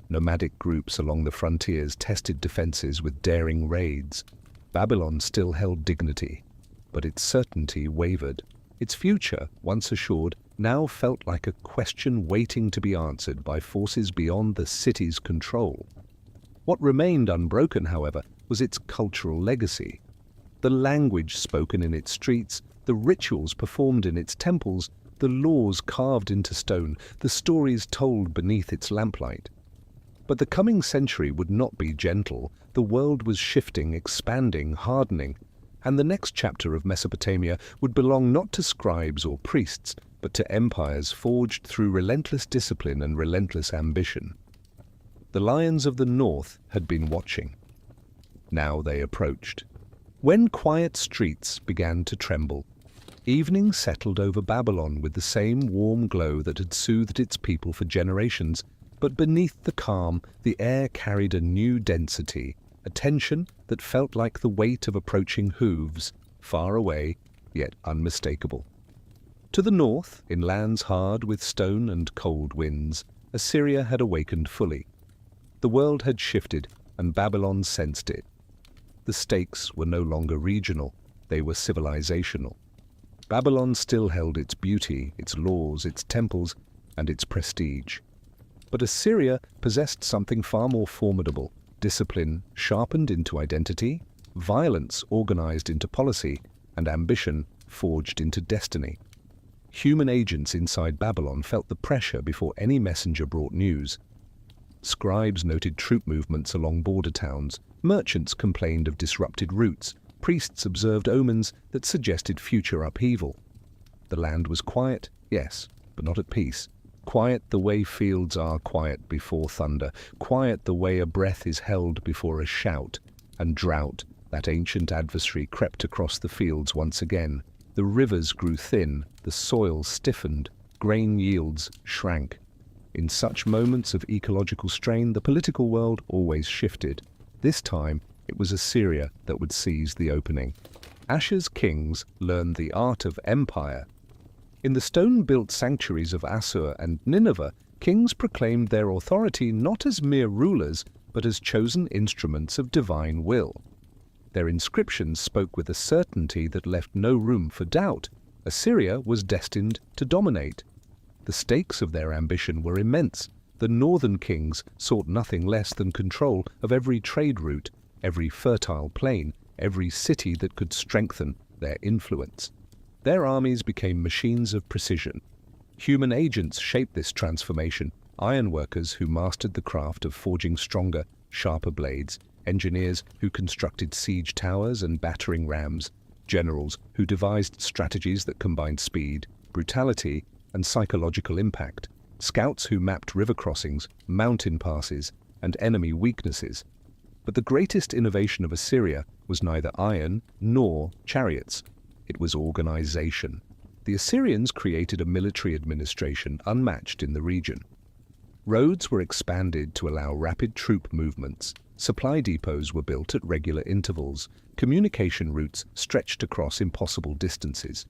Nomadic groups along the frontiers tested defenses with daring raids. Babylon still held dignity, but its certainty wavered. Its future, once assured, now felt like a question waiting to be answered by forces beyond the city's control. What remained unbroken, however, was its cultural legacy. The language spoken in its streets, the rituals performed in its temples, the laws carved into stone, the stories told beneath its lamplight. But the coming century would not be gentle. The world was shifting, expanding, hardening, and the next chapter of Mesopotamia would belong not to scribes or priests, but to empires forged through relentless discipline and relentless ambition. The lions of the north had been watching. Now they approached. When quiet streets began to tremble, evening settled over Babylon with the same warm glow that had soothed its people for generations. But beneath the calm, the air carried a new density, a tension that felt like the weight of approaching hooves, far away, yet unmistakable. To the north, in lands hard with stone and cold winds, Assyria had awakened fully. The world had shifted, and Babylon sensed it. The stakes were no longer regional, they were civilizational. Babylon still held its beauty, its laws, its temples, and its prestige. But Assyria possessed something far more formidable: discipline sharpened into identity, violence organized into policy, and ambition forged into destiny. Human agents inside Babylon felt the pressure before any messenger brought news. Scribes noted troop movements along border towns, merchants complained of disrupted routes, priests observed omens that suggested future upheaval. The land was quiet, yes, but not at peace. Quiet the way fields are quiet before thunder, quiet the way a breath is held before a shout. And drought, that ancient adversary, crept across the fields once again. The rivers grew thin, the soil stiffened, grain yields shrank. In such moments of ecological strain, the political world always shifted. This time, it was Assyria that would seize the opening. Ashur's kings learned the art of empire. In the stone-built sanctuaries of Assur and Nineveh, kings proclaimed their authority not as mere rulers, but as chosen instruments of divine will. Their inscriptions spoke with a certainty that left no room for doubt. Assyria was destined to dominate. The stakes of their ambition were immense. The northern kings sought nothing less than control of every trade route, every fertile plain, every city that could strengthen their influence. Their armies became machines of precision. Human agents shaped this transformation: ironworkers who mastered the craft of forging stronger, sharper blades, engineers who constructed siege towers and battering rams, generals who devised strategies that combined speed, brutality, and psychological impact, scouts who mapped river crossings, mountain passes, and enemy weaknesses. But the greatest innovation of Assyria was neither iron nor chariots. It was organization. The Assyrians created a military administration unmatched in the region. Roads were expanded to allow rapid troop movements. Supply depots were built at regular intervals. Communication routes stretched across impossible distances.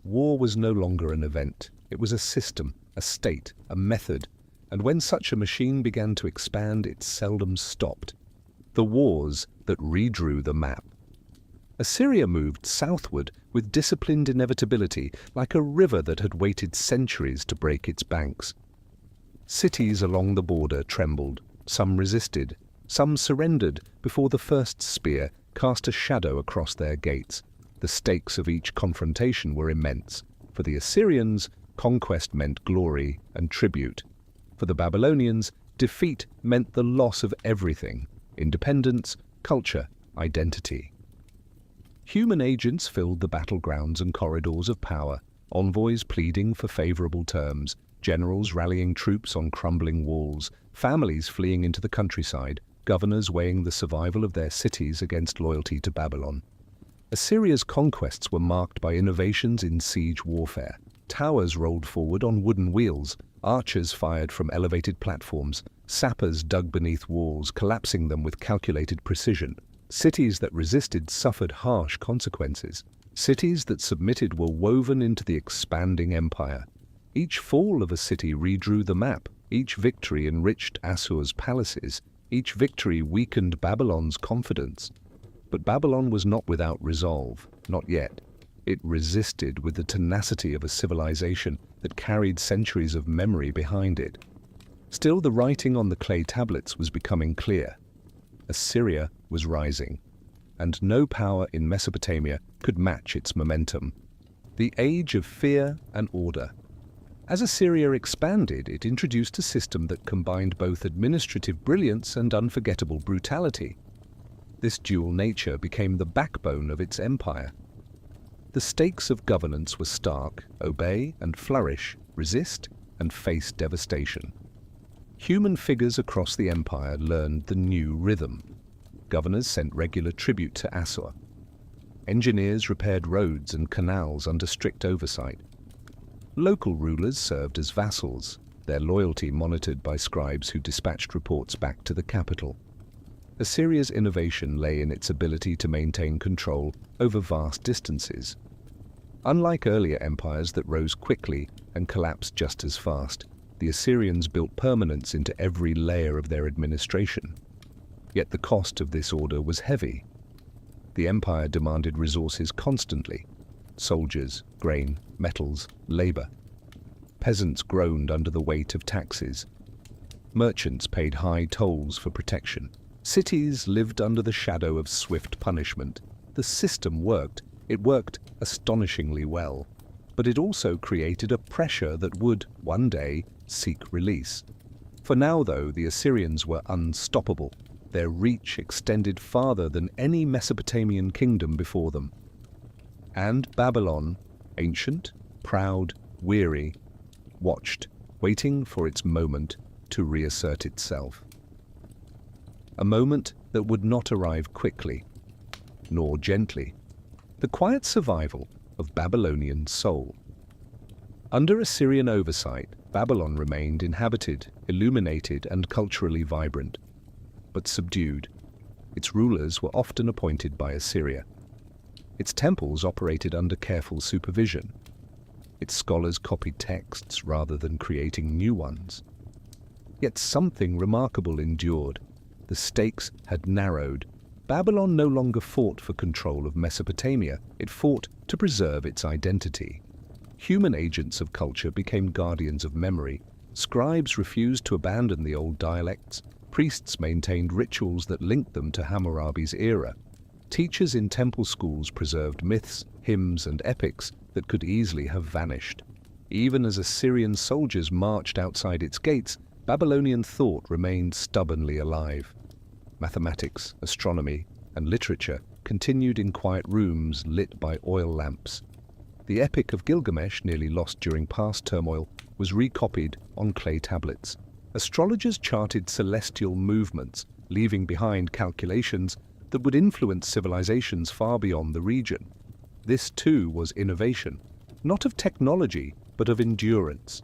War was no longer an event. It was a system, a state, a method. And when such a machine began to expand, it seldom stopped. The wars that redrew the map. Assyria moved southward with disciplined inevitability, like a river that had waited centuries to break its banks. Cities along the border trembled. Some resisted. Some surrendered before the first spear cast a shadow across their gates. The stakes of each confrontation were immense. For the Assyrians, conquest meant glory and tribute. For the Babylonians, defeat meant the loss of everything: independence, culture, identity. Human agents filled the battlegrounds and corridors of power, envoys pleading for favorable terms, generals rallying troops on crumbling walls, families fleeing into the countryside, governors weighing the survival of their cities against loyalty to Babylon. Assyria's conquests were marked by innovations in siege warfare. Towers rolled forward on wooden wheels, archers fired from elevated platforms, sappers dug beneath walls, collapsing them with calculated precision. Cities that resisted suffered harsh consequences. Cities that submitted were woven into the expanding empire. Each fall of a city redrew the map. Each victory enriched Assur's palaces. Each victory weakened Babylon's confidence. But Babylon was not without resolve, not yet. It resisted with the tenacity of a civilization that carried centuries of memory behind it. Still, the writing on the clay tablets was becoming clear. Assyria was rising, and no power in Mesopotamia could match its momentum. The age of fear and order. As Assyria expanded, it introduced a system that combined both administrative brilliance and unforgettable brutality. This dual nature became the backbone of its empire. The stakes of governance were stark: obey and flourish, resist and face devastation. Human figures across the empire learned the new rhythm. Governors sent regular tribute to Assur. Engineers repaired roads and canals under strict oversight. Local rulers served as vassals, their loyalty monitored by scribes who dispatched reports back to the capital. Assyria's innovation lay in its ability to maintain control over vast distances. Unlike earlier empires that rose quickly and collapsed just as fast, the Assyrians built permanence into every layer of their administration. Yet the cost of this order was heavy. The empire demanded resources constantly: soldiers, grain, metals, labor. Peasants groaned under the weight of taxes. Merchants paid high tolls for protection. Cities lived under the shadow of swift punishment. The system worked. It worked astonishingly well. But it also created a pressure that would, one day, seek release. For now, though, the Assyrians were unstoppable. Their reach extended farther than any Mesopotamian kingdom before them. And Babylon, ancient, proud, weary, watched, waiting for its moment to reassert itself. A moment that would not arrive quickly, nor gently. The quiet survival of Babylonian soul. Under Assyrian oversight, Babylon remained inhabited, illuminated, and culturally vibrant, but subdued. Its rulers were often appointed by Assyria. Its temples operated under careful supervision. Its scholars copied texts rather than creating new ones. Yet something remarkable endured. The stakes had narrowed. Babylon no longer fought for control of Mesopotamia. It fought to preserve its identity. Human agents of culture became guardians of memory. Scribes refused to abandon the old dialects. Priests maintained rituals that linked them to Hammurabi's era. Teachers in temple schools preserved myths, hymns, and epics that could easily have vanished. Even as Assyrian soldiers marched outside its gates, Babylonian thought remained stubbornly alive. Mathematics, astronomy, and literature continued in quiet rooms lit by oil lamps. The Epic of Gilgamesh, nearly lost during past turmoil, was recopied on clay tablets. Astrologers charted celestial movements, leaving behind calculations that would influence civilizations far beyond the region. This too was innovation, not of technology, but of endurance.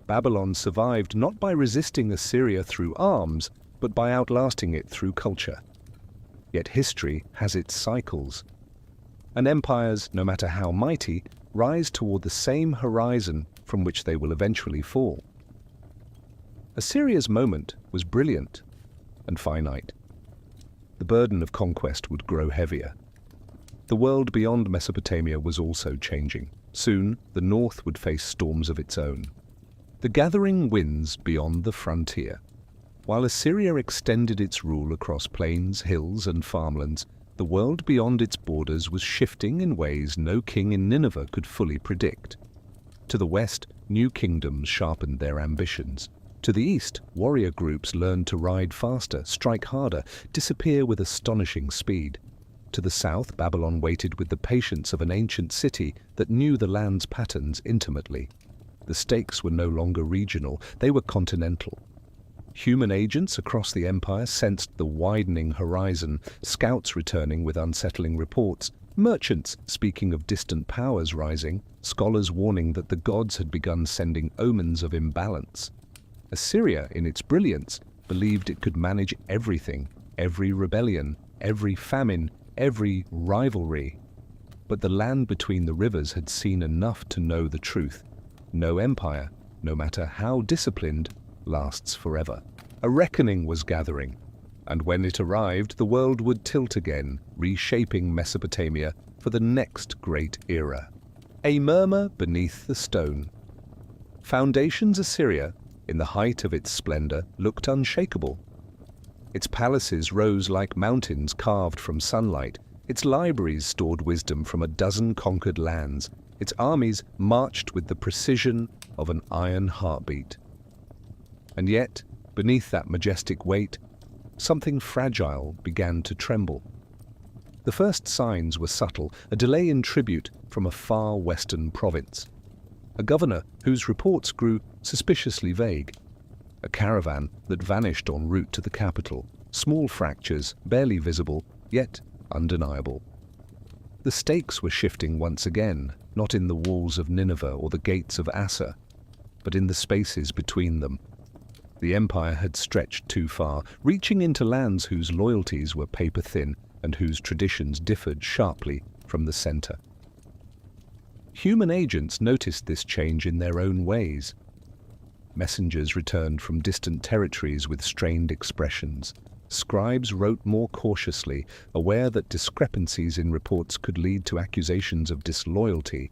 Babylon survived not by resisting Assyria through arms, but by outlasting it through culture. Yet history has its cycles, and empires, no matter how mighty, rise toward the same horizon from which they will eventually fall. Assyria's moment was brilliant and finite. The burden of conquest would grow heavier. The world beyond Mesopotamia was also changing. Soon, the north would face storms of its own. The gathering winds beyond the frontier. While Assyria extended its rule across plains, hills, and farmlands, the world beyond its borders was shifting in ways no king in Nineveh could fully predict. To the west, new kingdoms sharpened their ambitions. To the east, warrior groups learned to ride faster, strike harder, disappear with astonishing speed. To the south, Babylon waited with the patience of an ancient city that knew the land's patterns intimately. The stakes were no longer regional, they were continental. Human agents across the empire sensed the widening horizon, scouts returning with unsettling reports, merchants speaking of distant powers rising, scholars warning that the gods had begun sending omens of imbalance. Assyria, in its brilliance, believed it could manage everything, every rebellion, every famine, every rivalry. But the land between the rivers had seen enough to know the truth. No empire, no matter how disciplined, lasts forever. A reckoning was gathering, and when it arrived, the world would tilt again, reshaping Mesopotamia for the next great era. A murmur beneath the stone. Foundations Assyria, in the height of its splendor, looked unshakable. Its palaces rose like mountains carved from sunlight. Its libraries stored wisdom from a dozen conquered lands. Its armies marched with the precision of an iron heartbeat. And yet, beneath that majestic weight, something fragile began to tremble. The first signs were subtle, a delay in tribute from a far western province. A governor whose reports grew suspiciously vague. A caravan that vanished en route to the capital. Small fractures, barely visible, yet undeniable. The stakes were shifting once again, not in the walls of Nineveh or the gates of Assur, but in the spaces between them. The empire had stretched too far, reaching into lands whose loyalties were paper-thin and whose traditions differed sharply from the center. Human agents noticed this change in their own ways. Messengers returned from distant territories with strained expressions. Scribes wrote more cautiously, aware that discrepancies in reports could lead to accusations of disloyalty.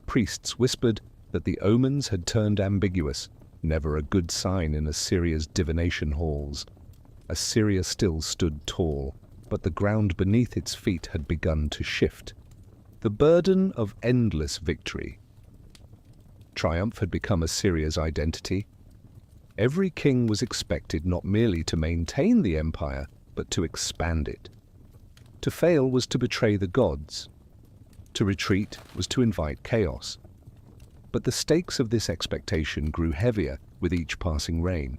Priests whispered that the omens had turned ambiguous, never a good sign in Assyria's divination halls. Assyria still stood tall, but the ground beneath its feet had begun to shift. The burden of endless victory. Triumph had become Assyria's identity. Every king was expected not merely to maintain the empire, but to expand it. To fail was to betray the gods. To retreat was to invite chaos. But the stakes of this expectation grew heavier with each passing reign.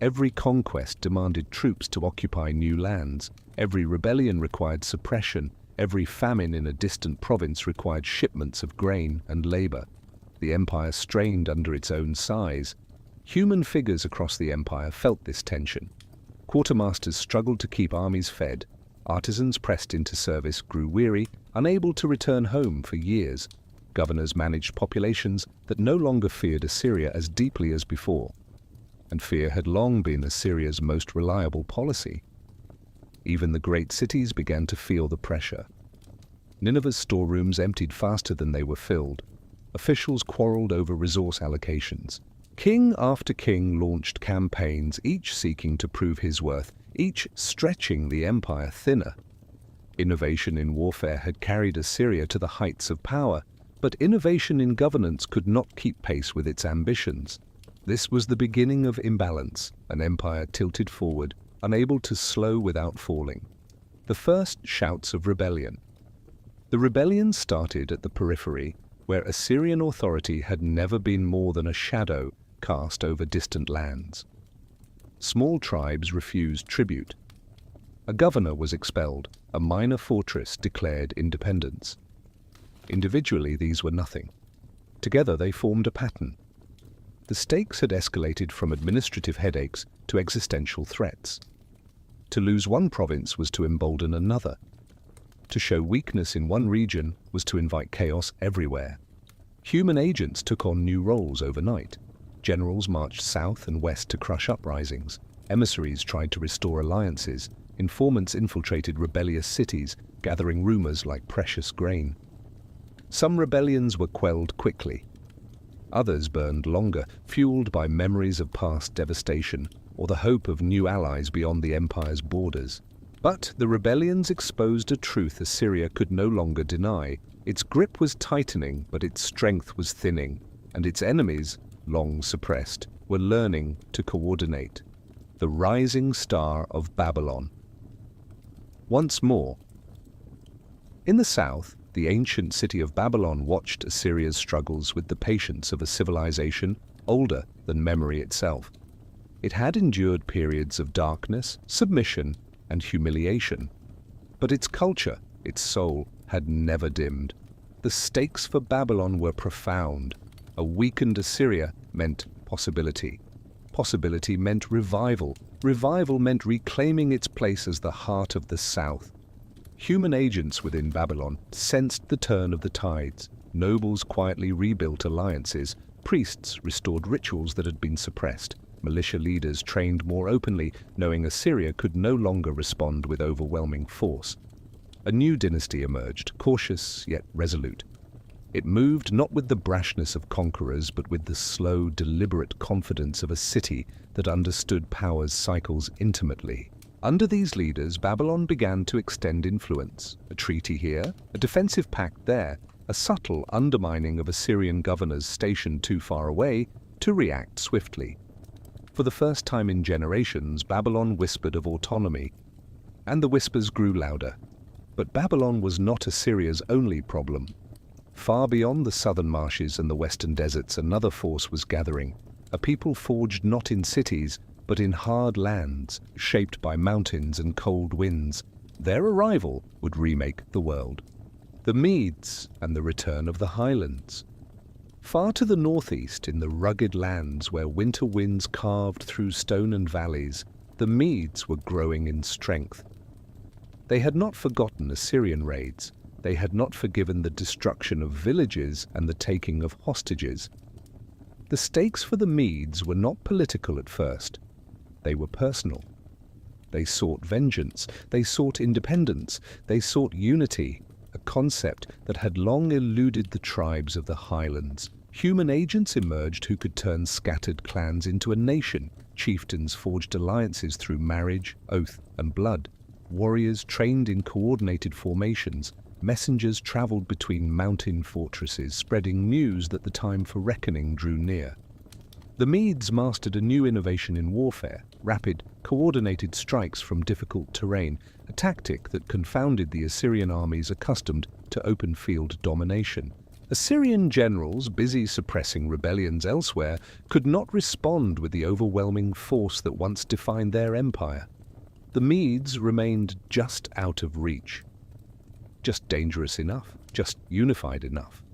Every conquest demanded troops to occupy new lands. Every rebellion required suppression. Every famine in a distant province required shipments of grain and labor. The empire strained under its own size. Human figures across the empire felt this tension. Quartermasters struggled to keep armies fed. Artisans pressed into service grew weary, unable to return home for years. Governors managed populations that no longer feared Assyria as deeply as before. And fear had long been Assyria's most reliable policy. Even the great cities began to feel the pressure. Nineveh's storerooms emptied faster than they were filled. Officials quarreled over resource allocations. King after king launched campaigns, each seeking to prove his worth, each stretching the empire thinner. Innovation in warfare had carried Assyria to the heights of power, but innovation in governance could not keep pace with its ambitions. This was the beginning of imbalance, an empire tilted forward, unable to slow without falling. The first shouts of rebellion. The rebellion started at the periphery, where Assyrian authority had never been more than a shadow cast over distant lands. Small tribes refused tribute. A governor was expelled, a minor fortress declared independence. Individually, these were nothing. Together they formed a pattern. The stakes had escalated from administrative headaches to existential threats. To lose one province was to embolden another. To show weakness in one region was to invite chaos everywhere. Human agents took on new roles overnight. Generals marched south and west to crush uprisings. Emissaries tried to restore alliances. Informants infiltrated rebellious cities, gathering rumors like precious grain. Some rebellions were quelled quickly. Others burned longer, fueled by memories of past devastation or the hope of new allies beyond the empire's borders. But the rebellions exposed a truth Assyria could no longer deny. Its grip was tightening, but its strength was thinning, and its enemies, long suppressed, were learning to coordinate. The rising star of Babylon. Once more. In the south, the ancient city of Babylon watched Assyria's struggles with the patience of a civilization older than memory itself. It had endured periods of darkness, submission, and humiliation. But its culture, its soul, had never dimmed. The stakes for Babylon were profound. A weakened Assyria meant possibility. Possibility meant revival. Revival meant reclaiming its place as the heart of the south. Human agents within Babylon sensed the turn of the tides. Nobles quietly rebuilt alliances. Priests restored rituals that had been suppressed. Militia leaders trained more openly, knowing Assyria could no longer respond with overwhelming force. A new dynasty emerged, cautious yet resolute. It moved not with the brashness of conquerors, but with the slow, deliberate confidence of a city that understood power's cycles intimately. Under these leaders, Babylon began to extend influence. A treaty here, a defensive pact there, a subtle undermining of Assyrian governors stationed too far away to react swiftly. For the first time in generations, Babylon whispered of autonomy, and the whispers grew louder. But Babylon was not Assyria's only problem. Far beyond the southern marshes and the western deserts, another force was gathering, a people forged not in cities, but in hard lands, shaped by mountains and cold winds. Their arrival would remake the world. The Medes and the return of the highlands. Far to the northeast, in the rugged lands where winter winds carved through stone and valleys, the Medes were growing in strength. They had not forgotten Assyrian raids. They had not forgiven the destruction of villages and the taking of hostages. The stakes for the Medes were not political at first. They were personal. They sought vengeance. They sought independence. They sought unity, a concept that had long eluded the tribes of the highlands. Human agents emerged who could turn scattered clans into a nation. Chieftains forged alliances through marriage, oath, and blood. Warriors trained in coordinated formations. Messengers traveled between mountain fortresses, spreading news that the time for reckoning drew near. The Medes mastered a new innovation in warfare, rapid, coordinated strikes from difficult terrain, a tactic that confounded the Assyrian armies accustomed to open-field domination. Assyrian generals, busy suppressing rebellions elsewhere, could not respond with the overwhelming force that once defined their empire. The Medes remained just out of reach. Just dangerous enough, just unified enough.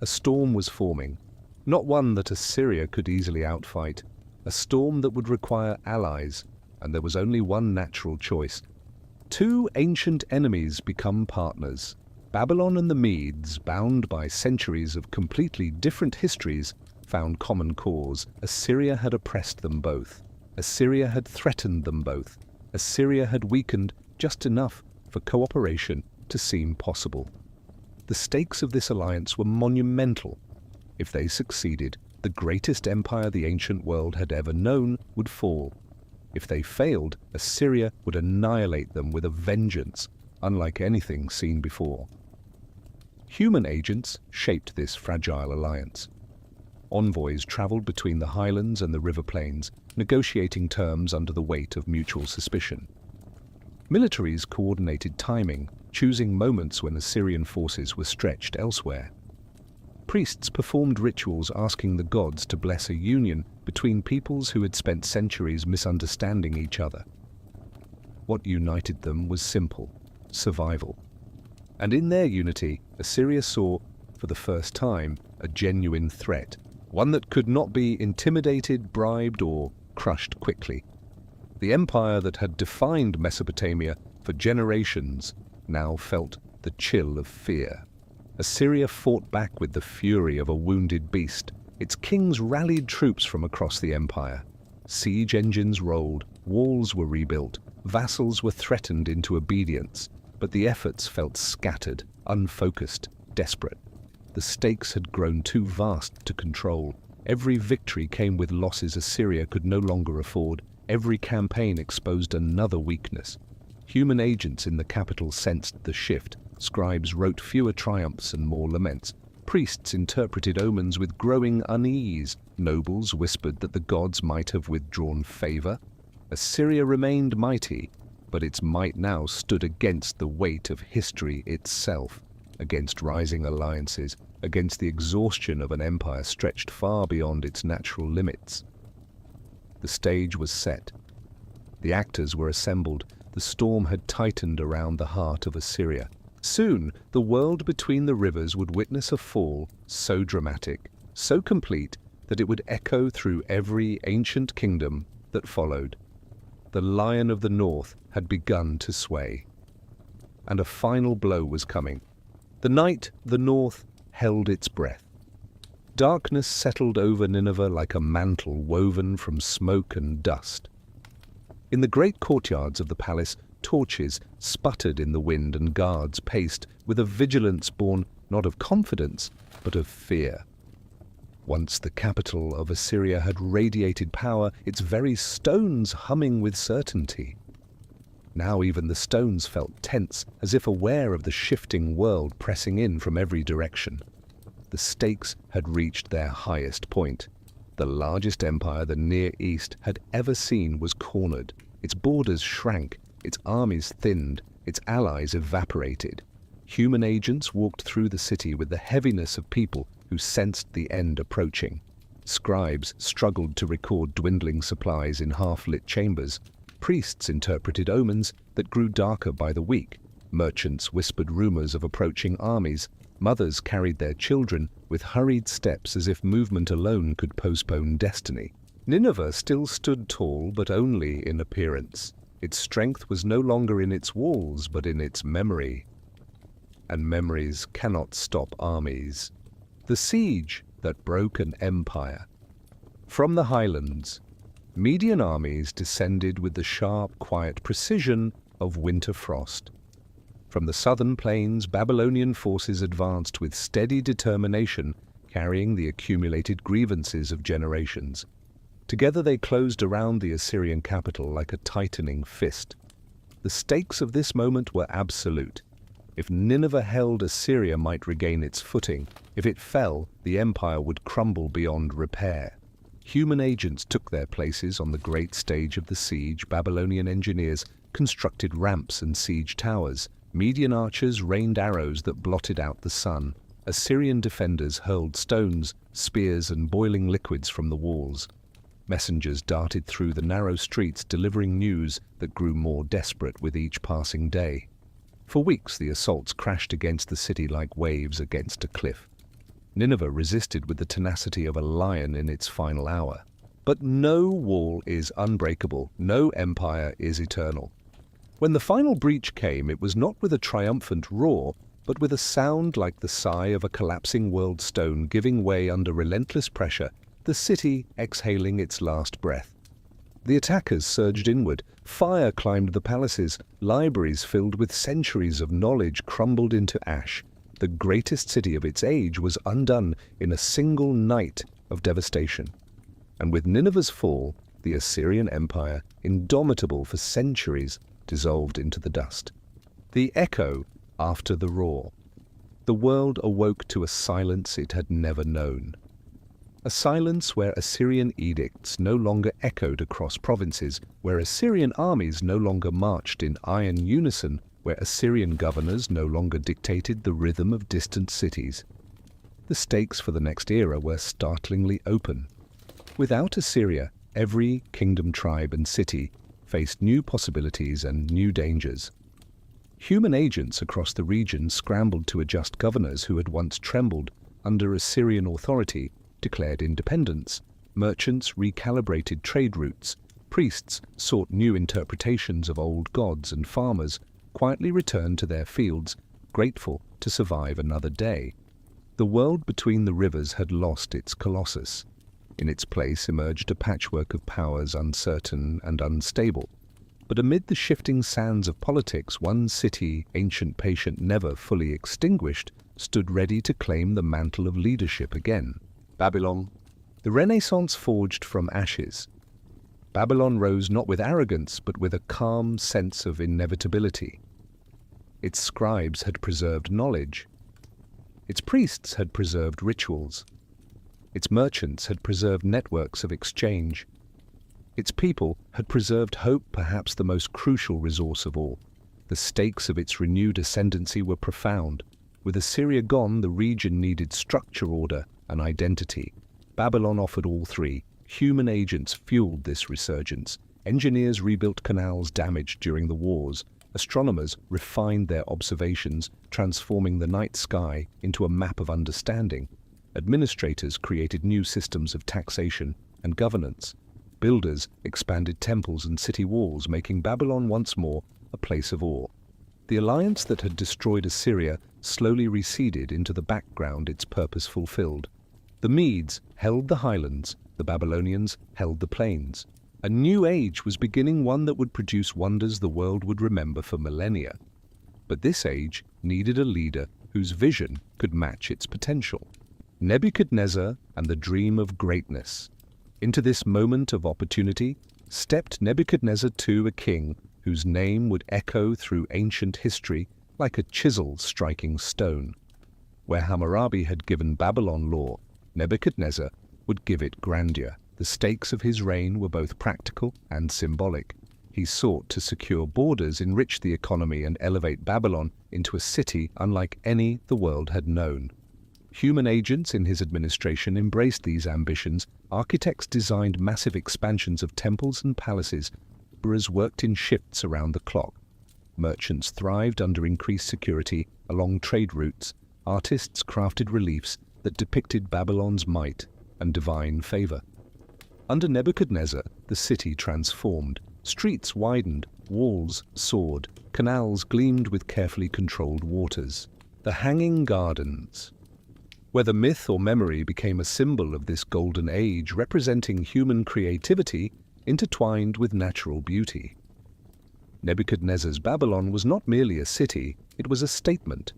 A storm was forming, not one that Assyria could easily outfight, a storm that would require allies, and there was only one natural choice. Two ancient enemies become partners. Babylon and the Medes, bound by centuries of completely different histories, found common cause. Assyria had oppressed them both. Assyria had threatened them both. Assyria had weakened just enough for cooperation to seem possible. The stakes of this alliance were monumental. If they succeeded, the greatest empire the ancient world had ever known would fall. If they failed, Assyria would annihilate them with a vengeance, unlike anything seen before. Human agents shaped this fragile alliance. Envoys traveled between the highlands and the river plains, negotiating terms under the weight of mutual suspicion. Militaries coordinated timing, choosing moments when Assyrian forces were stretched elsewhere. Priests performed rituals asking the gods to bless a union between peoples who had spent centuries misunderstanding each other. What united them was simple: survival. And in their unity, Assyria saw, for the first time, a genuine threat, one that could not be intimidated, bribed, or crushed quickly. The empire that had defined Mesopotamia for generations now felt the chill of fear. Assyria fought back with the fury of a wounded beast. Its kings rallied troops from across the empire. Siege engines rolled, walls were rebuilt, vassals were threatened into obedience, but the efforts felt scattered, unfocused, desperate. The stakes had grown too vast to control. Every victory came with losses Assyria could no longer afford. Every campaign exposed another weakness. Human agents in the capital sensed the shift. Scribes wrote fewer triumphs and more laments. Priests interpreted omens with growing unease. Nobles whispered that the gods might have withdrawn favor. Assyria remained mighty, but its might now stood against the weight of history itself, against rising alliances, against the exhaustion of an empire stretched far beyond its natural limits. The stage was set. The actors were assembled. The storm had tightened around the heart of Assyria. Soon, the world between the rivers would witness a fall so dramatic, so complete, that it would echo through every ancient kingdom that followed. The Lion of the North had begun to sway. And a final blow was coming. The night the North held its breath. Darkness settled over Nineveh like a mantle woven from smoke and dust. In the great courtyards of the palace, torches sputtered in the wind and guards paced with a vigilance born not of confidence, but of fear. Once the capital of Assyria had radiated power, its very stones humming with certainty. Now even the stones felt tense, as if aware of the shifting world pressing in from every direction. The stakes had reached their highest point. The largest empire the Near East had ever seen was cornered. Its borders shrank, its armies thinned, its allies evaporated. Human agents walked through the city with the heaviness of people who sensed the end approaching. Scribes struggled to record dwindling supplies in half-lit chambers. Priests interpreted omens that grew darker by the week. Merchants whispered rumors of approaching armies. Mothers carried their children with hurried steps as if movement alone could postpone destiny. Nineveh still stood tall, but only in appearance. Its strength was no longer in its walls, but in its memory. And memories cannot stop armies. The siege that broke an empire. From the highlands, Median armies descended with the sharp, quiet precision of winter frost. From the southern plains, Babylonian forces advanced with steady determination, carrying the accumulated grievances of generations. Together they closed around the Assyrian capital like a tightening fist. The stakes of this moment were absolute. If Nineveh held, Assyria might regain its footing. If it fell, the empire would crumble beyond repair. Human agents took their places on the great stage of the siege. Babylonian engineers constructed ramps and siege towers. Median archers rained arrows that blotted out the sun. Assyrian defenders hurled stones, spears, and boiling liquids from the walls. Messengers darted through the narrow streets, delivering news that grew more desperate with each passing day. For weeks the assaults crashed against the city like waves against a cliff. Nineveh resisted with the tenacity of a lion in its final hour. But no wall is unbreakable, no empire is eternal. When the final breach came, it was not with a triumphant roar, but with a sound like the sigh of a collapsing world stone giving way under relentless pressure, the city exhaling its last breath. The attackers surged inward. Fire climbed the palaces. Libraries filled with centuries of knowledge crumbled into ash. The greatest city of its age was undone in a single night of devastation. And with Nineveh's fall, the Assyrian Empire, indomitable for centuries, dissolved into the dust. The echo after the roar. The world awoke to a silence it had never known. A silence where Assyrian edicts no longer echoed across provinces, where Assyrian armies no longer marched in iron unison, where Assyrian governors no longer dictated the rhythm of distant cities. The stakes for the next era were startlingly open. Without Assyria, every kingdom, tribe, and city faced new possibilities and new dangers. Human agents across the region scrambled to adjust. Governors who had once trembled under Assyrian authority declared independence. Merchants recalibrated trade routes. Priests sought new interpretations of old gods, and farmers quietly returned to their fields, grateful to survive another day. The world between the rivers had lost its colossus. In its place emerged a patchwork of powers, uncertain and unstable. But amid the shifting sands of politics, one city, ancient patient never fully extinguished, stood ready to claim the mantle of leadership again. Babylon. The Renaissance forged from ashes. Babylon rose not with arrogance, but with a calm sense of inevitability. Its scribes had preserved knowledge. Its priests had preserved rituals. Its merchants had preserved networks of exchange. Its people had preserved hope, perhaps the most crucial resource of all. The stakes of its renewed ascendancy were profound. With Assyria gone, the region needed structure, order, and identity. Babylon offered all three. Human agents fueled this resurgence. Engineers rebuilt canals damaged during the wars. Astronomers refined their observations, transforming the night sky into a map of understanding. Administrators created new systems of taxation and governance. Builders expanded temples and city walls, making Babylon once more a place of awe. The alliance that had destroyed Assyria slowly receded into the background, its purpose fulfilled. The Medes held the highlands, the Babylonians held the plains. A new age was beginning, one that would produce wonders the world would remember for millennia. But this age needed a leader whose vision could match its potential. Nebuchadnezzar and the dream of greatness. Into this moment of opportunity stepped Nebuchadnezzar II, a king whose name would echo through ancient history like a chisel striking stone. Where Hammurabi had given Babylon law, Nebuchadnezzar would give it grandeur. The stakes of his reign were both practical and symbolic. He sought to secure borders, enrich the economy, and elevate Babylon into a city unlike any the world had known. Human agents in his administration embraced these ambitions. Architects designed massive expansions of temples and palaces. Laborers worked in shifts around the clock. Merchants thrived under increased security along trade routes. Artists crafted reliefs that depicted Babylon's might and divine favor. Under Nebuchadnezzar, the city transformed. Streets widened, walls soared, canals gleamed with carefully controlled waters. The hanging gardens. Whether myth or memory became a symbol of this golden age, representing human creativity intertwined with natural beauty. Nebuchadnezzar's Babylon was not merely a city, it was a statement.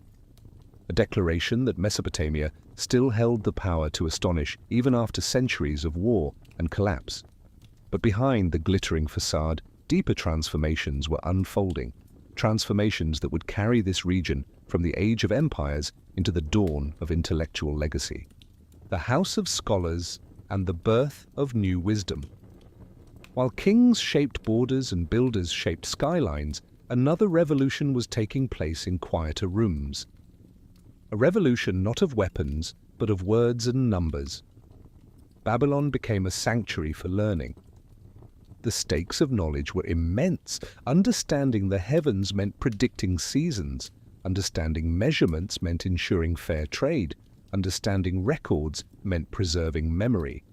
A declaration that Mesopotamia still held the power to astonish even after centuries of war and collapse. But behind the glittering facade, deeper transformations were unfolding, transformations that would carry this region from the age of empires into the dawn of intellectual legacy. The House of Scholars and the birth of new wisdom. While kings shaped borders and builders shaped skylines, another revolution was taking place in quieter rooms. A revolution not of weapons, but of words and numbers. Babylon became a sanctuary for learning. The stakes of knowledge were immense. Understanding the heavens meant predicting seasons. Understanding measurements meant ensuring fair trade. Understanding records meant preserving memory.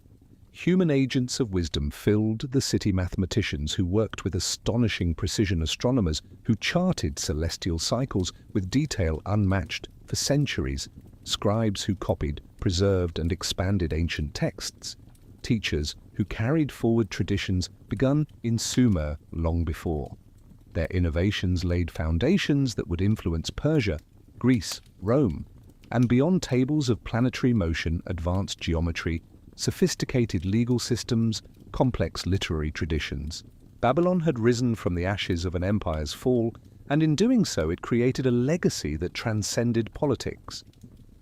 Human agents of wisdom filled the city. Mathematicians who worked with astonishing precision, astronomers who charted celestial cycles with detail unmatched for centuries, scribes who copied, preserved, and expanded ancient texts, teachers who carried forward traditions begun in Sumer long before. Their innovations laid foundations that would influence Persia, Greece, Rome, and beyond. Tables of planetary motion, advanced geometry, sophisticated legal systems, complex literary traditions. Babylon had risen from the ashes of an empire's fall, and in doing so it created a legacy that transcended politics.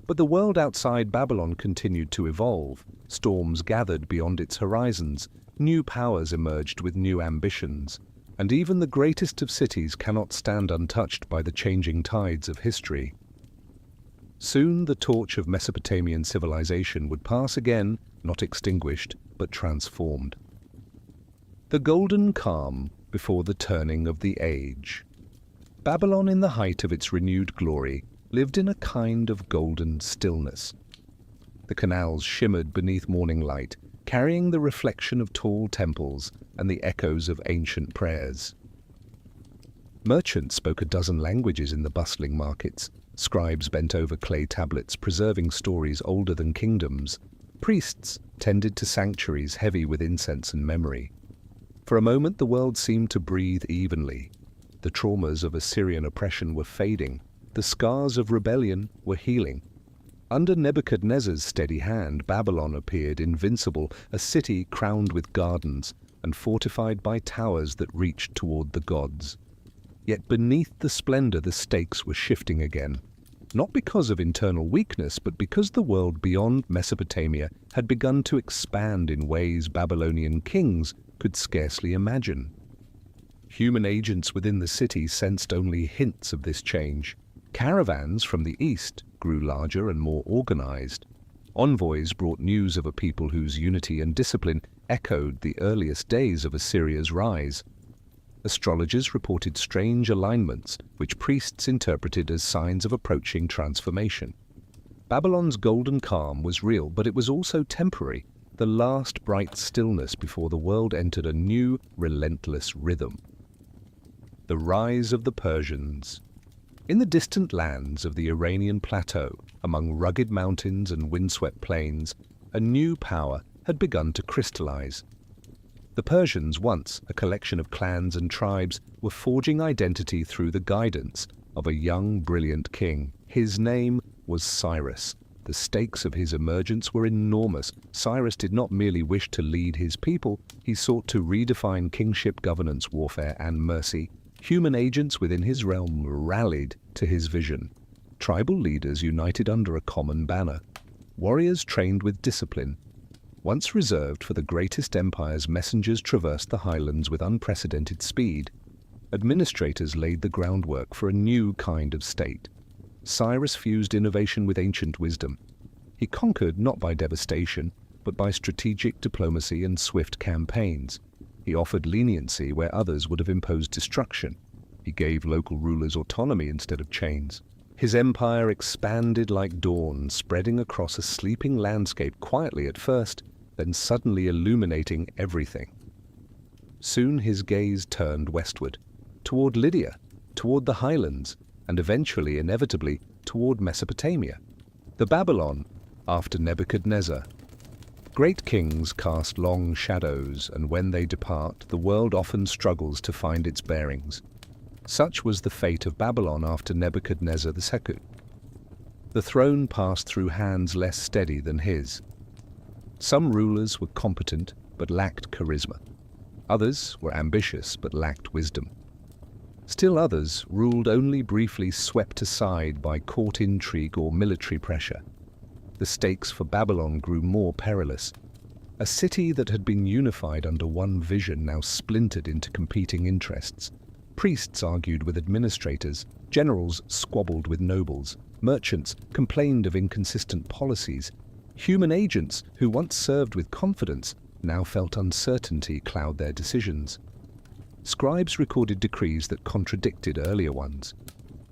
But the world outside Babylon continued to evolve. Storms gathered beyond its horizons, new powers emerged with new ambitions, and even the greatest of cities cannot stand untouched by the changing tides of history. Soon the torch of Mesopotamian civilization would pass again, not extinguished, but transformed. The golden calm before the turning of the age. Babylon, in the height of its renewed glory, lived in a kind of golden stillness. The canals shimmered beneath morning light, carrying the reflection of tall temples and the echoes of ancient prayers. Merchants spoke a dozen languages in the bustling markets. Scribes bent over clay tablets, preserving stories older than kingdoms. Priests tended to sanctuaries heavy with incense and memory. For a moment the world seemed to breathe evenly. The traumas of Assyrian oppression were fading. The scars of rebellion were healing. Under Nebuchadnezzar's steady hand, Babylon appeared invincible, a city crowned with gardens and fortified by towers that reached toward the gods. Yet beneath the splendor the stakes were shifting again, not because of internal weakness, but because the world beyond Mesopotamia had begun to expand in ways Babylonian kings could scarcely imagine. Human agents within the city sensed only hints of this change. Caravans from the east grew larger and more organized. Envoys brought news of a people whose unity and discipline echoed the earliest days of Assyria's rise. Astrologers reported strange alignments, which priests interpreted as signs of approaching transformation. Babylon's golden calm was real, but it was also temporary, the last bright stillness before the world entered a new, relentless rhythm. The rise of the Persians. In the distant lands of the Iranian plateau, among rugged mountains and windswept plains, a new power had begun to crystallize. The Persians, once a collection of clans and tribes, were forging identity through the guidance of a young, brilliant king. His name was Cyrus. The stakes of his emergence were enormous. Cyrus did not merely wish to lead his people, he sought to redefine kingship, governance, warfare, and mercy. Human agents within his realm rallied to his vision. Tribal leaders united under a common banner. Warriors trained with discipline. Once reserved for the greatest empires, messengers traversed the highlands with unprecedented speed. Administrators laid the groundwork for a new kind of state. Cyrus fused innovation with ancient wisdom. He conquered not by devastation, but by strategic diplomacy and swift campaigns. He offered leniency where others would have imposed destruction. He gave local rulers autonomy instead of chains. His empire expanded like dawn, spreading across a sleeping landscape quietly at first, then suddenly illuminating everything. Soon his gaze turned westward, toward Lydia, toward the highlands, and eventually, inevitably, toward Mesopotamia. The Babylon, after Nebuchadnezzar. Great kings cast long shadows, and when they depart, the world often struggles to find its bearings. Such was the fate of Babylon after Nebuchadnezzar II. The throne passed through hands less steady than his. Some rulers were competent but lacked charisma. Others were ambitious but lacked wisdom. Still others ruled only briefly, swept aside by court intrigue or military pressure. The stakes for Babylon grew more perilous. A city that had been unified under one vision now splintered into competing interests. Priests argued with administrators, generals squabbled with nobles, merchants complained of inconsistent policies. Human agents, who once served with confidence, now felt uncertainty cloud their decisions. Scribes recorded decrees that contradicted earlier ones.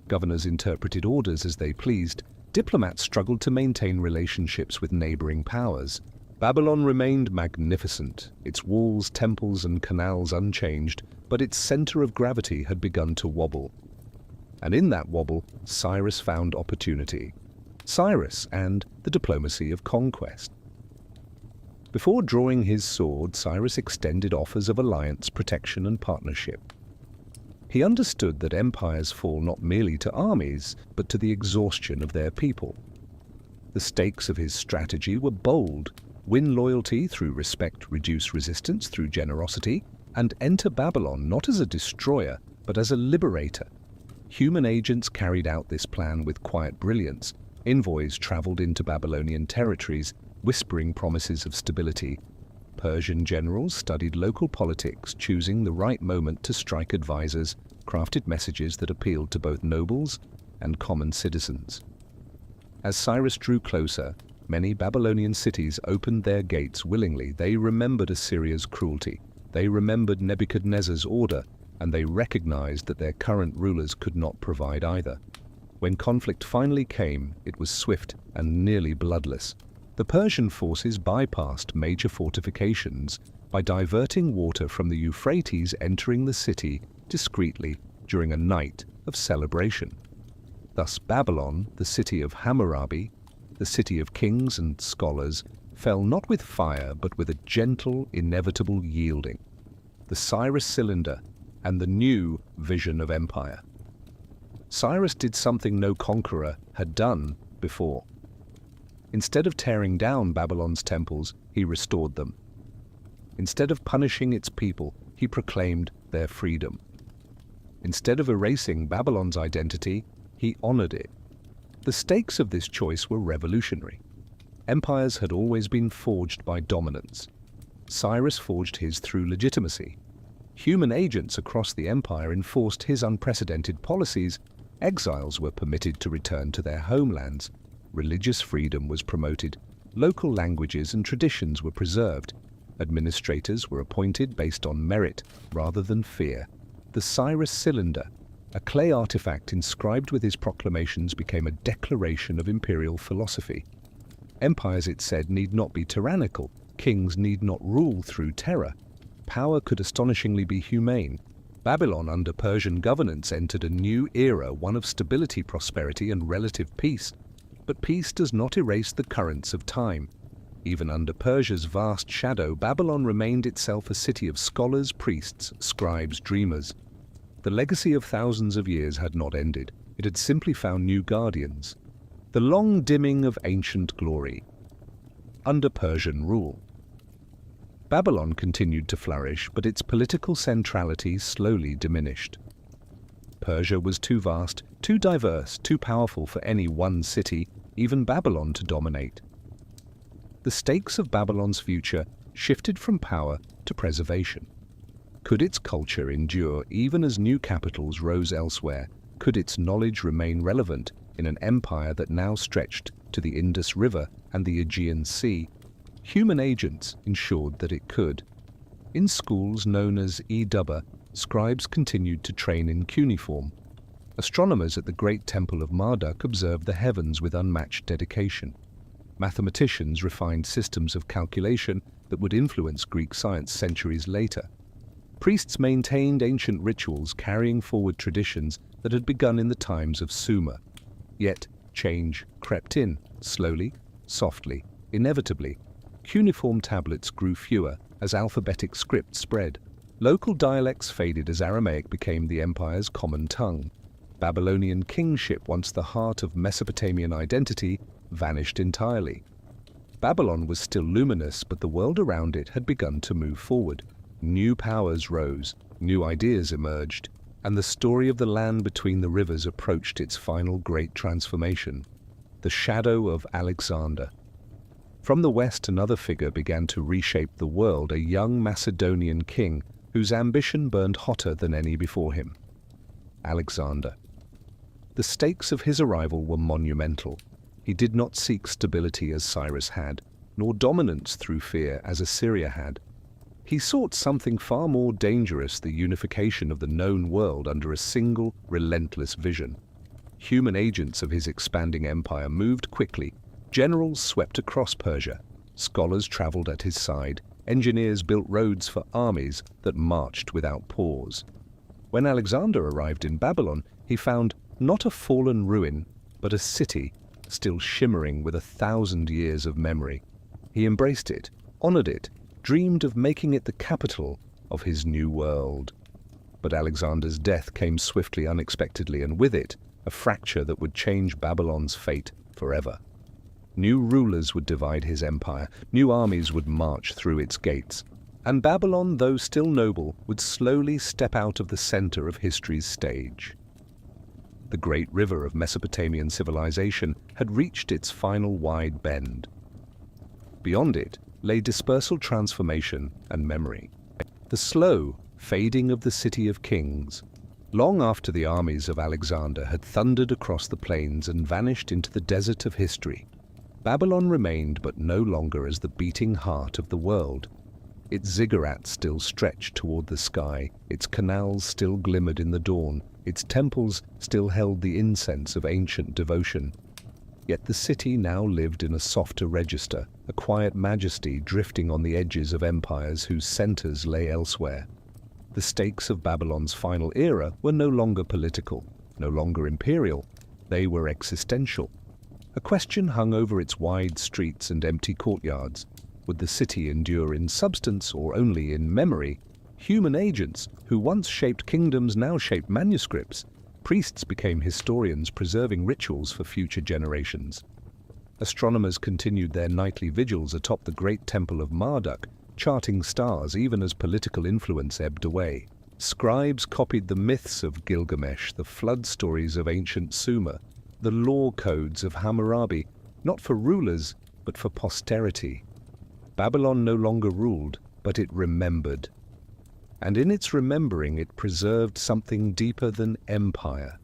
Governors interpreted orders as they pleased. Diplomats struggled to maintain relationships with neighboring powers. Babylon remained magnificent, its walls, temples, and canals unchanged, but its center of gravity had begun to wobble. And in that wobble, Cyrus found opportunity. Cyrus and the diplomacy of conquest. Before drawing his sword, Cyrus extended offers of alliance, protection, and partnership. He understood that empires fall not merely to armies, but to the exhaustion of their people. The stakes of his strategy were bold: win loyalty through respect, reduce resistance through generosity, and enter Babylon not as a destroyer, but as a liberator. Human agents carried out this plan with quiet brilliance. Envoys traveled into Babylonian territories, whispering promises of stability. Persian generals studied local politics, choosing the right moment to strike. Advisors crafted messages that appealed to both nobles and common citizens. As Cyrus drew closer, many Babylonian cities opened their gates willingly. They remembered Assyria's cruelty. They remembered Nebuchadnezzar's order, and they recognized that their current rulers could not provide either. When conflict finally came, it was swift and nearly bloodless. The Persian forces bypassed major fortifications by diverting water from the Euphrates, entering the city discreetly during a night of celebration. Thus Babylon, the city of Hammurabi, the city of kings and scholars, fell not with fire but with a gentle, inevitable yielding. The Cyrus cylinder and the new vision of empire. Cyrus did something no conqueror had done before. Instead of tearing down Babylon's temples, he restored them. Instead of punishing its people, he proclaimed their freedom. Instead of erasing Babylon's identity, he honored it. The stakes of this choice were revolutionary. Empires had always been forged by dominance. Cyrus forged his through legitimacy. Human agents across the empire enforced his unprecedented policies. Exiles were permitted to return to their homelands. Religious freedom was promoted. Local languages and traditions were preserved. Administrators were appointed based on merit rather than fear. The Cyrus cylinder, a clay artifact inscribed with his proclamations, became a declaration of imperial philosophy. Empires, it said, need not be tyrannical. Kings need not rule through terror. Power could astonishingly be humane. Babylon, under Persian governance, entered a new era, one of stability, prosperity, and relative peace. But peace does not erase the currents of time. Even under Persia's vast shadow, Babylon remained itself a city of scholars, priests, scribes, dreamers. The legacy of thousands of years had not ended. It had simply found new guardians. The long dimming of ancient glory. Under Persian rule, Babylon continued to flourish, but its political centrality slowly diminished. Persia was too vast, too diverse, too powerful for any one city, even Babylon, to dominate. The stakes of Babylon's future shifted from power to preservation. Could its culture endure even as new capitals rose elsewhere? Could its knowledge remain relevant in an empire that now stretched to the Indus River and the Aegean Sea? Human agents ensured that it could. In schools known as Edubba, scribes continued to train in cuneiform. Astronomers at the great temple of Marduk observed the heavens with unmatched dedication. Mathematicians refined systems of calculation that would influence Greek science centuries later. Priests maintained ancient rituals, carrying forward traditions that had begun in the times of Sumer. Yet change crept in, slowly, softly, inevitably. Cuneiform tablets grew fewer as alphabetic script spread. Local dialects faded as Aramaic became the empire's common tongue. Babylonian kingship, once the heart of Mesopotamian identity, vanished entirely. Babylon was still luminous, but the world around it had begun to move forward. New powers rose, new ideas emerged, and the story of the land between the rivers approached its final great transformation, the shadow of Alexander. From the west, another figure began to reshape the world, a young Macedonian king whose ambition burned hotter than any before him. Alexander. The stakes of his arrival were monumental. He did not seek stability as Cyrus had, nor dominance through fear as Assyria had. He sought something far more dangerous, the unification of the known world under a single, relentless vision. Human agents of his expanding empire moved quickly. Generals swept across Persia. Scholars traveled at his side. Engineers built roads for armies that marched without pause. When Alexander arrived in Babylon, he found not a fallen ruin, but a city still shimmering with 1,000 years of memory. He embraced it, honored it, dreamed of making it the capital of his new world. But Alexander's death came swiftly, unexpectedly, and with it, a fracture that would change Babylon's fate forever. New rulers would divide his empire, new armies would march through its gates, and Babylon, though still noble, would slowly step out of the center of history's stage. The great river of Mesopotamian civilization had reached its final wide bend. Beyond it lay dispersal, transformation, and memory. The slow fading of the city of kings. Long after the armies of Alexander had thundered across the plains and vanished into the desert of history, Babylon remained, but no longer as the beating heart of the world. Its ziggurats still stretched toward the sky, its canals still glimmered in the dawn, its temples still held the incense of ancient devotion. Yet the city now lived in a softer register, a quiet majesty drifting on the edges of empires whose centers lay elsewhere. The stakes of Babylon's final era were no longer political, no longer imperial, they were existential. A question hung over its wide streets and empty courtyards. Would the city endure in substance or only in memory? Human agents, who once shaped kingdoms, now shaped manuscripts. Priests became historians, preserving rituals for future generations. Astronomers continued their nightly vigils atop the great temple of Marduk, charting stars even as political influence ebbed away. Scribes copied the myths of Gilgamesh, the flood stories of ancient Sumer, the law codes of Hammurabi, not for rulers, but for posterity. Babylon no longer ruled, but it remembered. And in its remembering it preserved something deeper than empire.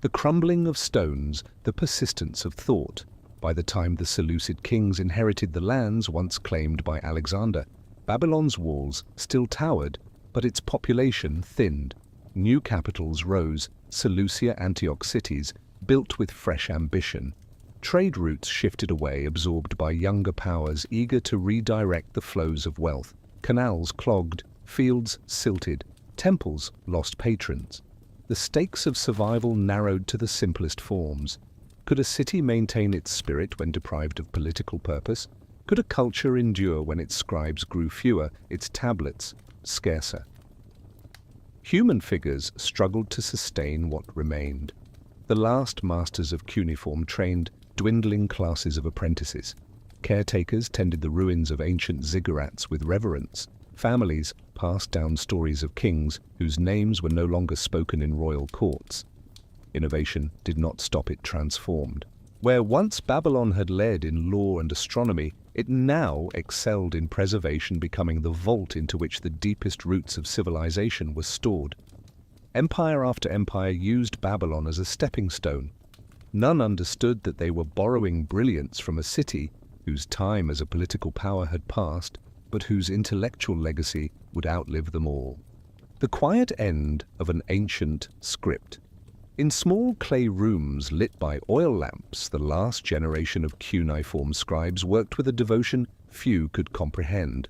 The crumbling of stones, the persistence of thought. By the time the Seleucid kings inherited the lands once claimed by Alexander, Babylon's walls still towered, but its population thinned. New capitals rose, Seleucia, Antioch cities, built with fresh ambition. Trade routes shifted away, absorbed by younger powers eager to redirect the flows of wealth. Canals clogged, fields silted, temples lost patrons. The stakes of survival narrowed to the simplest forms. Could a city maintain its spirit when deprived of political purpose? Could a culture endure when its scribes grew fewer, its tablets scarcer? Human figures struggled to sustain what remained. The last masters of cuneiform trained dwindling classes of apprentices. Caretakers tended the ruins of ancient ziggurats with reverence. Families passed down stories of kings whose names were no longer spoken in royal courts. Innovation did not stop, it transformed. Where once Babylon had led in law and astronomy, it now excelled in preservation, becoming the vault into which the deepest roots of civilization were stored. Empire after empire used Babylon as a stepping stone. None understood that they were borrowing brilliance from a city whose time as a political power had passed, but whose intellectual legacy would outlive them all. The quiet end of an ancient script. In small clay rooms lit by oil lamps, the last generation of cuneiform scribes worked with a devotion few could comprehend.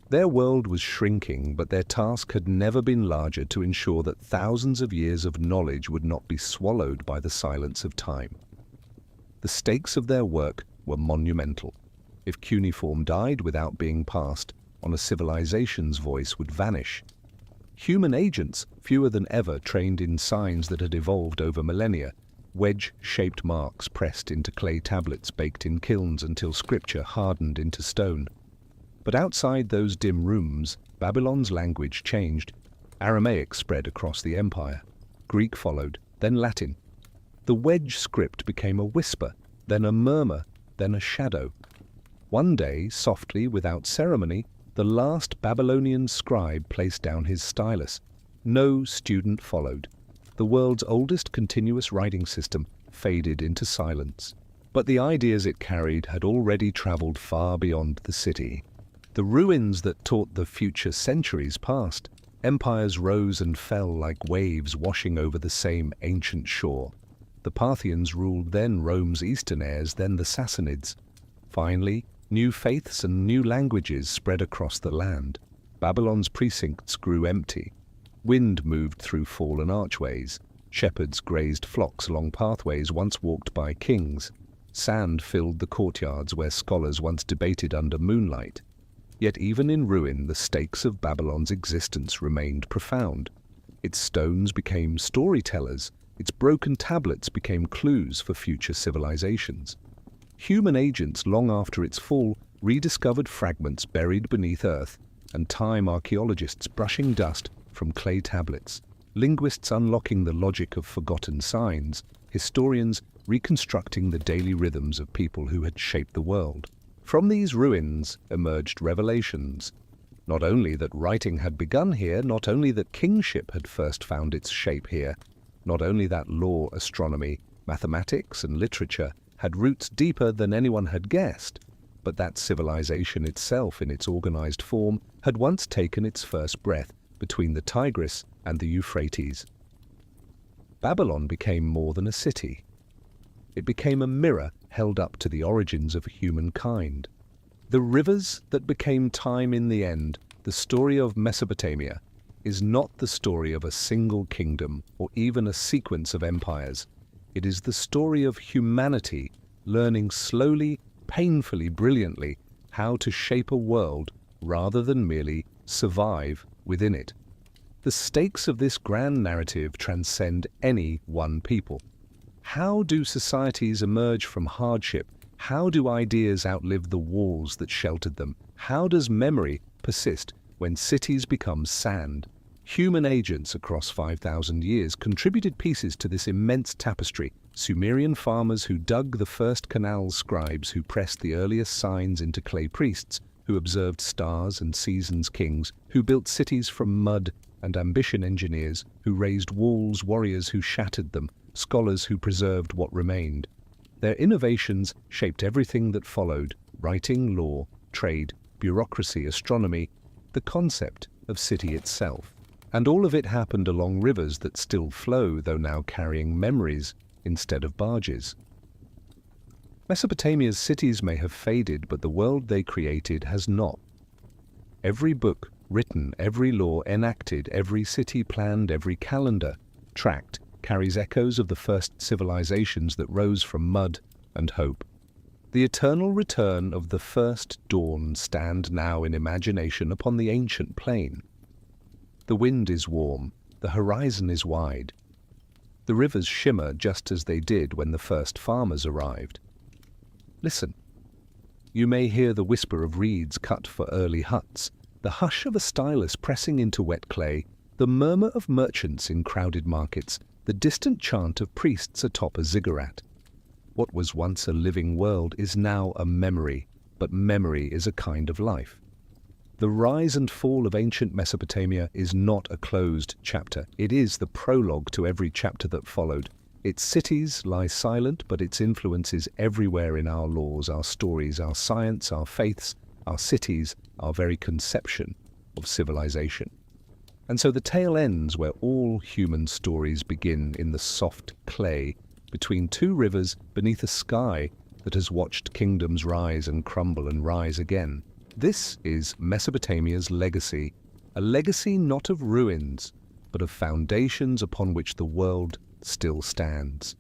Their world was shrinking, but their task had never been larger: to ensure that thousands of years of knowledge would not be swallowed by the silence of time. The stakes of their work were monumental. If cuneiform died without being passed on, a civilization's voice would vanish. Human agents, fewer than ever, trained in signs that had evolved over millennia, wedge-shaped marks pressed into clay tablets baked in kilns until scripture hardened into stone. But outside those dim rooms, Babylon's language changed. Aramaic spread across the empire. Greek followed, then Latin. The wedge script became a whisper, then a murmur, then a shadow. One day, softly, without ceremony, the last Babylonian scribe placed down his stylus. No student followed. The world's oldest continuous writing system faded into silence. But the ideas it carried had already traveled far beyond the city. The ruins that taught the future centuries passed. Empires rose and fell like waves washing over the same ancient shore. The Parthians ruled then Rome's eastern heirs, then the Sassanids. Finally, new faiths and new languages spread across the land. Babylon's precincts grew empty. Wind moved through fallen archways. Shepherds grazed flocks along pathways once walked by kings. Sand filled the courtyards where scholars once debated under moonlight. Yet even in ruin, the stakes of Babylon's existence remained profound. Its stones became storytellers. Its broken tablets became clues for future civilizations. Human agents, long after its fall, rediscovered fragments buried beneath earth, and time archaeologists brushing dust from clay tablets, linguists unlocking the logic of forgotten signs, historians reconstructing the daily rhythms of people who had shaped the world. From these ruins emerged revelations. Not only that writing had begun here, not only that kingship had first found its shape here, not only that law, astronomy, mathematics, and literature had roots deeper than anyone had guessed, but that civilization itself, in its organized form, had once taken its first breath between the Tigris and the Euphrates. Babylon became more than a city. It became a mirror held up to the origins of humankind. The rivers that became time in the end, the story of Mesopotamia, is not the story of a single kingdom or even a sequence of empires. It is the story of humanity learning slowly, painfully, brilliantly how to shape a world rather than merely survive within it. The stakes of this grand narrative transcend any one people. How do societies emerge from hardship? How do ideas outlive the walls that sheltered them? How does memory persist when cities become sand? Human agents across 5,000 years contributed pieces to this immense tapestry. Sumerian farmers who dug the first canals, scribes who pressed the earliest signs into clay, priests who observed stars and seasons, kings who built cities from mud, and ambition engineers who raised walls, warriors who shattered them, scholars who preserved what remained. Their innovations shaped everything that followed: writing, law, trade, bureaucracy, astronomy, the concept of city itself. And all of it happened along rivers that still flow, though now carrying memories instead of barges. Mesopotamia's cities may have faded, but the world they created has not. Every book written, every law enacted, every city planned, every calendar tracked carries echoes of the first civilizations that rose from mud and hope. The eternal return of the first dawn stand now in imagination upon the ancient plain. The wind is warm, the horizon is wide. The rivers shimmer just as they did when the first farmers arrived. Listen. You may hear the whisper of reeds cut for early huts, the hush of a stylus pressing into wet clay, the murmur of merchants in crowded markets, the distant chant of priests atop a ziggurat. What was once a living world is now a memory, but memory is a kind of life. The rise and fall of ancient Mesopotamia is not a closed chapter. It is the prologue to every chapter that followed. Its cities lie silent, but its influence is everywhere in our laws, our stories, our science, our faiths, our cities, our very conception of civilization. And so the tale ends where all human stories begin, in the soft clay between two rivers beneath a sky that has watched kingdoms rise and crumble and rise again. This is Mesopotamia's legacy, a legacy not of ruins, but of foundations upon which the world still stands.